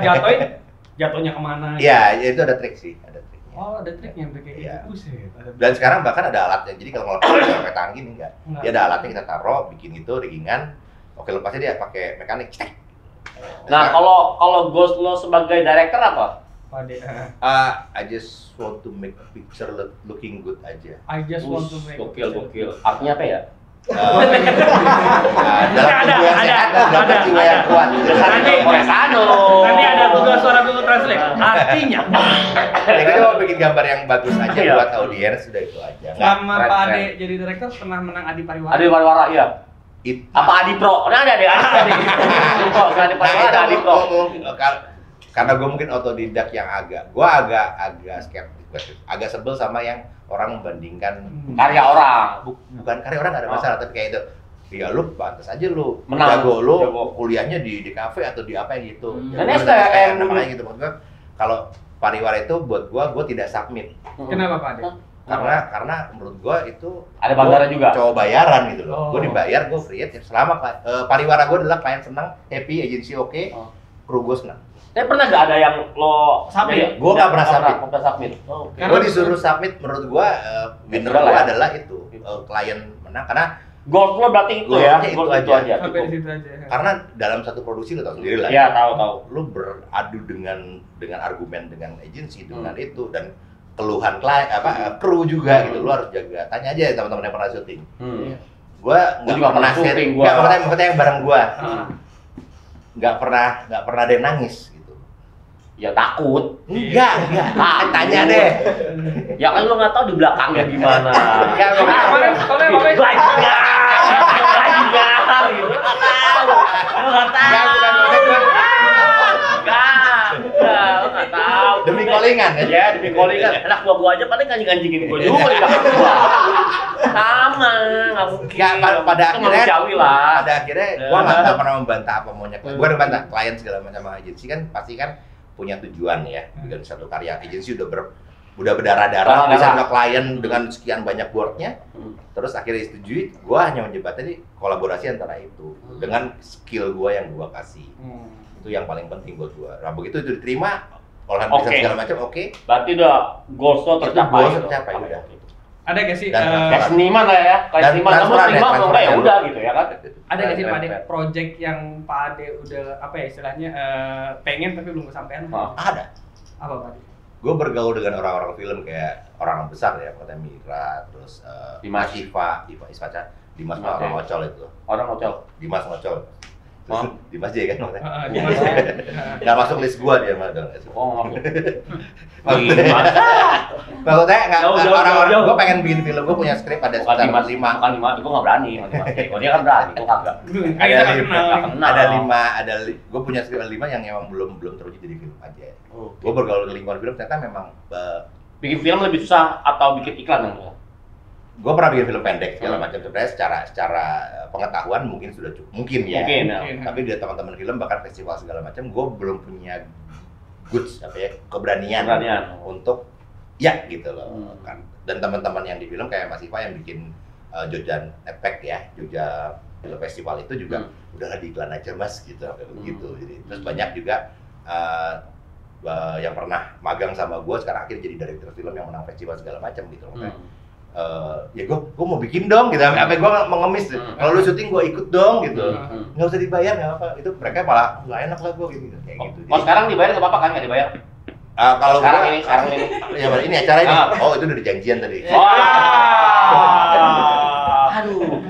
Speaker 2: Tiba-tiba jatuhnya kemana?
Speaker 3: Iya, itu ada trik sih, ada triknya.
Speaker 2: Oh, ada triknya kayak gitu.
Speaker 3: Iya.
Speaker 2: Buset.
Speaker 3: Dan sekarang bahkan ada alatnya. Jadi kalau ngelepas pakai tangan gini enggak. Dia ada alatnya, kita taruh, bikin itu riggingan. Oke, lepasnya dia pakai mekanik.
Speaker 1: Nah, kalau Ghost lo sebagai director apa?
Speaker 3: I just want to make a picture looking good aja.
Speaker 2: I just want to make
Speaker 1: Gokil. Artinya apa ya?
Speaker 3: Dalam tubuh yang sehat dan dalam jiwa yang kuat.
Speaker 2: Nanti ada Google suara Google Translate. Artinya.
Speaker 3: Ya kita mau bikin gambar yang bagus aja buat audiens, sudah itu aja.
Speaker 2: Sama Pak Ade jadi director pernah menang Adi Pariwara.
Speaker 1: Adi Pariwara, iya. Apa Adi Pro? Nah, ada Adi Pariwara, Adi Pro.
Speaker 3: Karena gue mungkin otodidak yang agak skeptis, agak sebel sama yang orang membandingkan
Speaker 1: karya orang.
Speaker 3: Bukan karya orang nggak ada masalah, tapi kayak itu. Ya lu pantas aja lu
Speaker 1: menang,
Speaker 3: jago lu kuliahnya di kafe atau di apa yang gitu.
Speaker 1: Dan STM
Speaker 3: namanya gitu. Maksud gue kalau Pariwara itu buat gue tidak submit.
Speaker 2: Kenapa Pak Ade?
Speaker 3: Karena menurut gue itu
Speaker 1: ada bandara juga.
Speaker 3: Coba bayaran gitu loh. Gue dibayar, gue create. Selama Pariwara gue adalah klien senang, happy, agensi oke, kru gue senang.
Speaker 1: Tapi pernah nggak ada yang lo
Speaker 2: submit?
Speaker 3: Gue nggak pernah submit.
Speaker 1: Okay.
Speaker 3: Gue disuruh submit, menurut gue winner gue adalah itu klien menang karena
Speaker 1: goal lo berarti itu ya,
Speaker 3: goal
Speaker 1: itu aja.
Speaker 2: Sampai di situ aja.
Speaker 3: Karena dalam satu produksi lo tau sendiri lah.
Speaker 1: Iya, tahu.
Speaker 3: Lo beradu dengan argumen dengan agensi dengan itu dan keluhan klien kru juga gitu. Lo harus jaga. Tanya aja teman-teman yang pernah syuting. Gue nggak pernah sharing. Maksudnya yang bareng gue. Nggak pernah ada yang nangis gitu.
Speaker 1: Ya takut.
Speaker 3: Enggak. Tanya deh.
Speaker 1: Ya kan lu nggak tahu di belakangnya gimana.
Speaker 2: Kemarin soalnya
Speaker 1: gitu. Nggak tahu.
Speaker 3: Demi callingan
Speaker 1: ya. Demi callingan. Enak gua aja paling anjing-anjingin gua juga di belakang gua. Sama, nggak mungkin.
Speaker 3: Pada akhirnya gua nggak pernah membantah apa maunya. Gua udah bantah klien segala macam agensi kan pasti kan punya tujuan ya dengan satu karya. Agensi udah berdarah-darah bisa sama klien dengan sekian banyak boardnya, terus akhirnya disetujui. Gua hanya menjembatani kolaborasi antara itu dengan skill gua yang gua kasih. Itu yang paling penting buat gua. Nah begitu itu diterima, olahan bisa segala macam
Speaker 1: berarti udah goals lo tercapai.
Speaker 3: Udah.
Speaker 2: Ada gak sih
Speaker 1: kayak seniman lah ya, kayak seniman kamu terima enggak ya udah gitu ya kan.
Speaker 2: Ada gak sih Pak Ade project yang Pak Ade udah apa ya istilahnya pengen tapi belum kesampaian?
Speaker 3: Ada.
Speaker 2: Apa Pak Ade?
Speaker 3: Gue bergaul dengan orang-orang film kayak orang besar ya, kata Mira, terus Dimas Isfaca, Dimas orang Ocol itu.
Speaker 1: Orang Ocol.
Speaker 3: Dimas Ocol. Dimas J kan maksudnya.
Speaker 2: Dimas.
Speaker 3: Nggak masuk list gua dia mah.
Speaker 1: Oh,
Speaker 3: maksudnya nggak orang-orang. Gua pengen bikin film, gua punya skrip ada sekitar 5.
Speaker 1: Bukan 5, gua nggak berani. Oh dia kan berani, gua kagak.
Speaker 3: Ada 5, gua punya skrip 5 yang emang belum terwujud jadi film aja. Gua bergaul di lingkungan film ternyata memang
Speaker 1: bikin film lebih susah atau bikin iklan yang susah?
Speaker 3: Gue pernah bikin film pendek segala macam, sebenarnya secara pengetahuan mungkin sudah cukup, mungkin ya. Tapi di teman-teman film bahkan festival segala macam, gue belum punya goods keberanian untuk ya gitu loh kan. Dan teman-teman yang di film kayak Mas Iva yang bikin Jogja Effect ya, Jogja Film Festival itu juga udahlah di iklan aja Mas gitu, begitu. Jadi terus banyak juga yang pernah magang sama gue sekarang akhirnya jadi director film yang menang festival segala macam gitu loh. Ya gue mau bikin dong gitu, apa gue mengemis kalau lu syuting gue ikut dong gitu, nggak usah dibayar nggak apa, itu mereka malah nggak enak lah gue gitu kayak gitu.
Speaker 1: Oh sekarang dibayar nggak apa-apa kan, nggak dibayar?
Speaker 3: Kalau
Speaker 1: sekarang ini
Speaker 3: ya ini acara ini, oh itu udah dijanjian tadi. Aduh.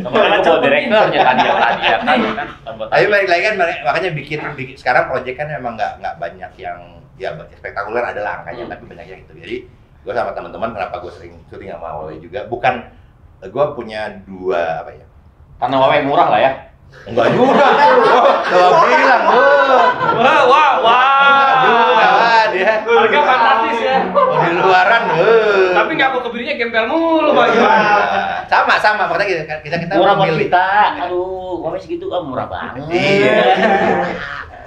Speaker 1: Kemarin gue direkturnya tadi ya kan.
Speaker 3: Tapi balik lagi kan makanya bikin sekarang project kan memang nggak banyak yang ya spektakuler adalah angkanya, tapi banyak yang itu. Jadi gue sama teman-teman kenapa gue sering syuting sama Wawe juga, bukan gue punya 2 apa ya,
Speaker 1: karena Wawe murah lah ya.
Speaker 3: Enggak juga tuh, bilang
Speaker 2: wah Tapi nggak mau kebirinya gembel mulu Pak.
Speaker 3: Sama makanya kita
Speaker 1: murah buat
Speaker 3: memilih.
Speaker 1: kita. Aduh, ngomong segitu murah banget.
Speaker 3: Iya.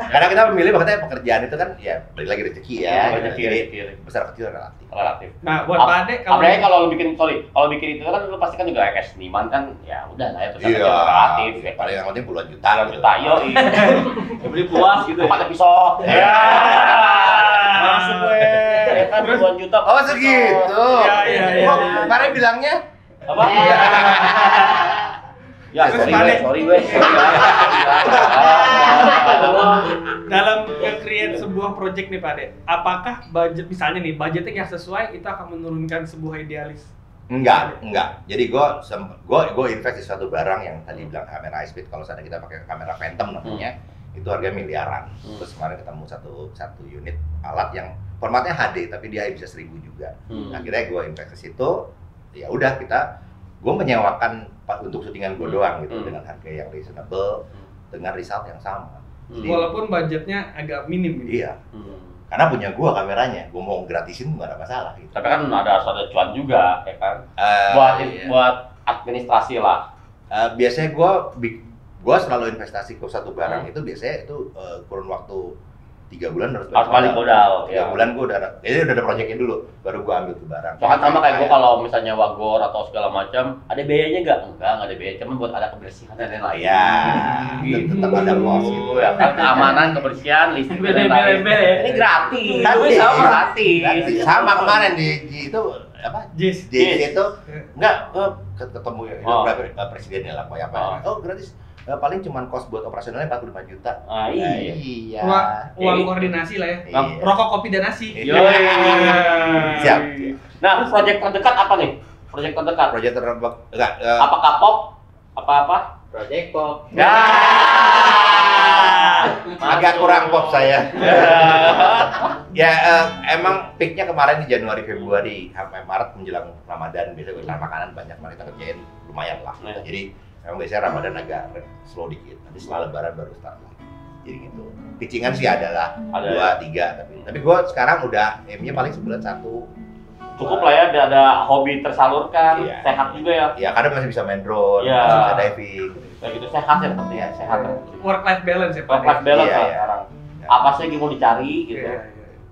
Speaker 3: Karena kita memilih makanya pekerjaan itu kan ya balik lagi rezeki ya.
Speaker 1: Rezeki.
Speaker 3: Besar kecil relatif.
Speaker 2: Nah, buat Pak Ade
Speaker 1: apalagi kalau lu bikin itu kan lu pasti kan juga kayak seniman kan ya udah lah ya besar kecil relatif ya.
Speaker 3: Paling yang penting puluhan juta.
Speaker 1: Puluhan juta, yo.
Speaker 4: Ya beli puas gitu.
Speaker 1: 4 episode. Ya. Masuk gue. Ya kan puluhan juta.
Speaker 3: Oh segitu.
Speaker 2: Iya.
Speaker 3: Kok kemarin bilangnya
Speaker 1: Apa? Ya,
Speaker 2: Terus
Speaker 1: sorry
Speaker 2: balik.
Speaker 1: gue.
Speaker 2: dalam nge-create sebuah project nih Pak Ade, apakah budget misalnya nih budgetnya yang sesuai itu akan menurunkan sebuah idealis?
Speaker 3: Enggak. Jadi gue invest di suatu barang yang tadi bilang kamera high speed. Kalau misalnya kita pakai kamera Phantom namanya, itu harganya miliaran. Terus kemarin ketemu satu unit alat yang formatnya HD tapi dia bisa 1000 juga. Akhirnya gue invest ke situ. Ya udah gue menyewakan untuk syutingan gue doang gitu dengan harga yang reasonable dengan result yang sama. Jadi,
Speaker 2: Walaupun budgetnya agak minim gitu.
Speaker 3: Iya. Karena punya gue kameranya, gue mau gratisin nggak ada masalah gitu.
Speaker 1: Tapi kan ada cuan juga, ya kan?
Speaker 3: Iya.
Speaker 1: Buat administrasi lah.
Speaker 3: Biasanya gue selalu investasi ke satu barang itu biasanya itu kurun waktu 3 bulan harus
Speaker 1: balik modal.
Speaker 3: 3 bulan gue udah ada proyeknya dulu, baru gue ambil ke barang.
Speaker 1: Soalnya sama kayak gue kalau misalnya wagor atau segala macam, ada biayanya nggak ada biaya, cuma buat ada kebersihan dan lain-lain.
Speaker 3: Ya,
Speaker 1: gitu.
Speaker 3: tetap ada cost gitu.
Speaker 1: Ya kan, keamanan, kebersihan, listrik dan lain-lain. Ini gratis.
Speaker 3: Gratis. Sama kemarin di itu apa?
Speaker 2: Jis.
Speaker 3: itu enggak ketemu ya
Speaker 1: Oh.
Speaker 3: presidennya lah apa. Oh, gratis. Paling cuma cost buat operasionalnya 45 juta.
Speaker 1: Iya.
Speaker 2: Uang koordinasi lah ya.
Speaker 3: Iya.
Speaker 2: Rokok, kopi, dan nasi.
Speaker 1: Yoi.
Speaker 3: Siap.
Speaker 1: Nah, proyek terdekat apa nih? Proyek terdekat.
Speaker 3: Proyek terdekat enggak
Speaker 1: Apakah pop? Apa-apa?
Speaker 4: Project pop.
Speaker 1: Ya.
Speaker 3: agak kurang pop saya. Ya emang peaknya kemarin di Januari Februari sampai Maret menjelang Ramadan biasanya kita makanan banyak banget kita kerjain lumayan lah. Jadi memang biasanya Ramadan agak slow dikit. Nanti setelah Lebaran baru start lagi. Jadi gitu. Pitchingan sih adalah 2, 3 tapi gue sekarang udah aimnya paling sebulan 1.
Speaker 1: Cukup lah ya, ada hobi tersalurkan,
Speaker 3: Iya.
Speaker 1: sehat juga ya.
Speaker 3: Ya kadang masih bisa main drone,
Speaker 1: Iya.
Speaker 3: masih bisa diving.
Speaker 1: Kayak gitu sehat ya penting ya, sehat.
Speaker 2: Work life balance ya Pak
Speaker 1: Work life
Speaker 2: Ade.
Speaker 1: balance
Speaker 3: Iya,
Speaker 1: lah
Speaker 3: iya.
Speaker 1: sekarang.
Speaker 3: Ya.
Speaker 1: Apa sih yang mau dicari gitu.
Speaker 2: Iya.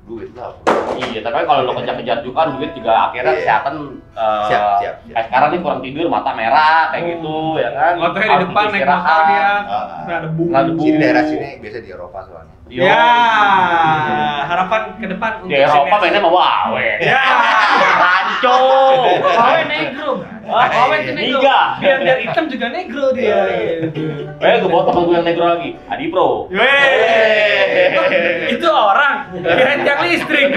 Speaker 3: Duit lah.
Speaker 1: Iya, tapi kalau lo kejar-kejar juga duit juga akhirnya
Speaker 3: Iya.
Speaker 1: kesehatan
Speaker 3: Siap.
Speaker 1: kayak sekarang nih kurang tidur, mata merah kayak gitu ya kan.
Speaker 2: Motornya di
Speaker 1: Harus
Speaker 2: depan naik
Speaker 1: istirahat.
Speaker 2: motor dia.
Speaker 3: Ah.
Speaker 2: Nah, debu.
Speaker 1: Nah, debu.
Speaker 3: Sini daerah sini biasa di Eropa soalnya.
Speaker 1: Yo.
Speaker 2: Ya, harapan ke depan untuk
Speaker 1: Di Eropa
Speaker 2: sinias.
Speaker 1: mainnya sama Wawe.
Speaker 2: Ya.
Speaker 1: Ranco.
Speaker 2: Wawe negro. Wawe itu negro.
Speaker 1: Niga.
Speaker 2: Biar hitam juga negro dia.
Speaker 1: Gue bawa temen gue yang negro lagi, Adi Pro.
Speaker 2: Itu orang. Kirain tiang listrik.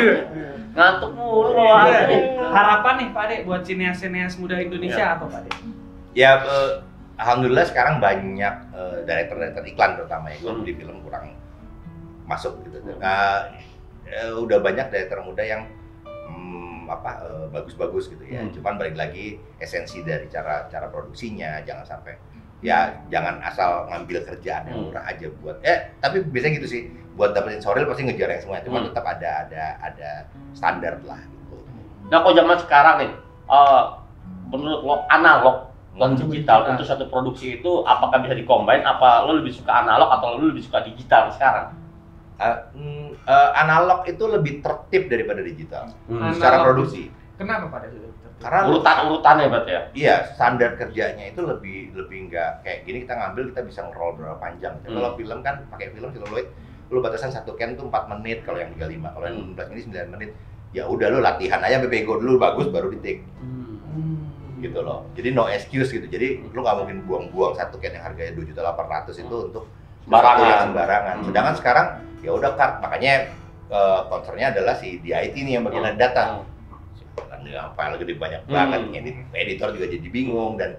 Speaker 1: Ngantuk mulu bawaannya.
Speaker 2: Harapan nih Pak Ade buat sinias-sinias muda Indonesia apa Pak Ade?
Speaker 3: Ya, alhamdulillah sekarang banyak director iklan terutama ya. Gue di film kurang masuk gitu. Udah banyak director muda yang bagus-bagus gitu ya. Cuman balik lagi esensi dari cara produksinya, jangan sampai jangan asal ngambil kerjaan yang murah aja buat tapi biasanya gitu sih, buat dapetin soril pasti ngejar yang semua, cuma tetap ada standar lah gitu.
Speaker 1: Nah, kok zaman sekarang nih, menurut lo analog dan digital untuk satu produksi itu apakah bisa dikombin? Apa lo lebih suka analog atau lo lebih suka digital sekarang?
Speaker 3: Analog itu lebih tertib daripada digital secara
Speaker 2: Analog.
Speaker 3: produksi.
Speaker 2: Kenapa Pak Ade?
Speaker 3: Karena
Speaker 1: Urutannya berarti ya?
Speaker 3: iya, standar kerjanya itu lebih nggak kayak gini, kita ngambil kita bisa nge-roll berapa panjang. Kalau film kan pakai film celluloid, lu batasan satu can tuh 4 menit kalau yang 35, kalau yang 16 ini 9 menit. Ya udah lu latihan aja sampai pego dulu bagus baru di take. Gitu loh. Jadi no excuse gitu. Jadi lu nggak mungkin buang-buang satu can yang harganya 2.800.000 itu untuk sesuatu yang sembarangan. Sedangkan sekarang ya udah cut, makanya concernnya adalah si DIT nih yang bagian data. File gede banyak banget, editor juga jadi bingung, dan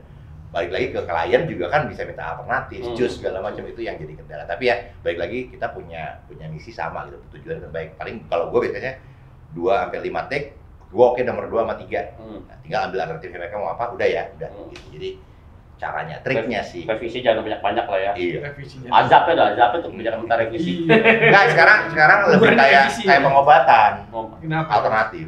Speaker 3: balik lagi ke klien juga kan bisa minta alternatif, jus segala macam, itu yang jadi kendala. Tapi ya balik lagi kita punya misi sama gitu, tujuan terbaik. Paling kalau gue biasanya 2-5 take, gue oke nomor 2 sama 3. Nah, tinggal ambil alternatif mereka mau apa, udah gitu. Jadi caranya, triknya sih.
Speaker 1: Revisi jangan banyak-banyak lah ya.
Speaker 3: Iya.
Speaker 2: Revisinya.
Speaker 1: Azabnya tuh kebijakan minta revisi.
Speaker 3: Enggak, sekarang lebih
Speaker 2: Bukan
Speaker 3: kayak
Speaker 2: revisi.
Speaker 3: pengobatan
Speaker 2: Kenapa?
Speaker 3: alternatif.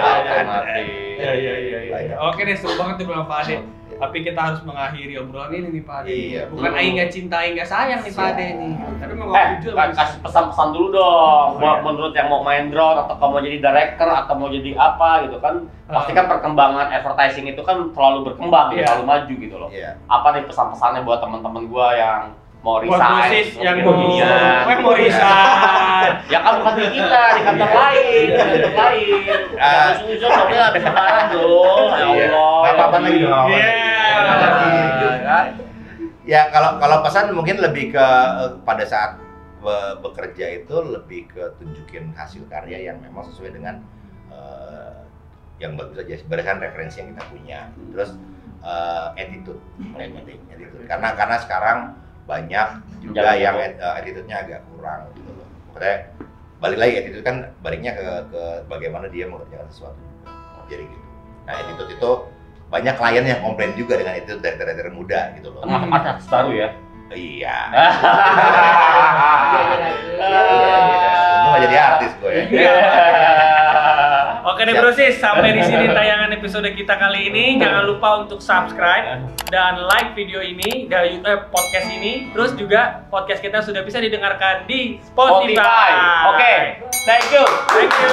Speaker 1: Alternatif.
Speaker 2: Iya. Oke deh, seru banget tuh bilang Pak Ade. Tapi kita harus mengakhiri obrolan ini nih Pak Ade.
Speaker 3: Iya.
Speaker 2: Bukan aing nggak cinta, aing nggak sayang nih Pak Ade nih. Tapi memang waktu itu
Speaker 1: Kasih pesan-pesan dulu dong. Menurut yang mau main drone atau kamu jadi director atau mau jadi apa gitu kan, pasti kan perkembangan advertising itu kan selalu berkembang,
Speaker 2: Iya.
Speaker 1: selalu maju gitu loh.
Speaker 3: Iya.
Speaker 1: Apa nih pesan-pesannya buat teman-teman gua yang mau
Speaker 2: buat
Speaker 1: resign,
Speaker 2: dosis yang
Speaker 1: mau
Speaker 2: mau
Speaker 1: beginian.
Speaker 2: mau resign.
Speaker 1: Ya kan bukan di kita, di kantor lain, di kantor lain. Jangan suzon, tapi habis lebaran dong. Ya
Speaker 3: Iya.
Speaker 1: Allah.
Speaker 3: Nggak apa-apa lagi dong.
Speaker 2: Iya.
Speaker 3: Ya kalau pesan mungkin lebih ke pada saat bekerja itu lebih ke tunjukin hasil karya yang memang sesuai dengan yang bagus aja, berdasarkan referensi yang kita punya. Terus attitude paling penting, attitude. Karena sekarang banyak juga yang attitude-nya agak kurang gitu loh. Makanya balik lagi attitude kan baliknya ke bagaimana dia mengerjakan sesuatu. Jadi gitu. Nah, attitude itu banyak klien yang komplain juga dengan attitude dari muda gitu loh.
Speaker 1: Termasuk artis baru ya.
Speaker 3: Iya. Untung nggak jadi artis gue ya.
Speaker 2: Oke deh Brosis, sampai di sini tayangan episode kita kali ini. Jangan lupa untuk subscribe dan like video ini dari podcast ini. Terus juga podcast kita sudah bisa didengarkan di Spotify.
Speaker 1: Oke, thank you.
Speaker 2: Thank you.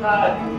Speaker 1: Thank you.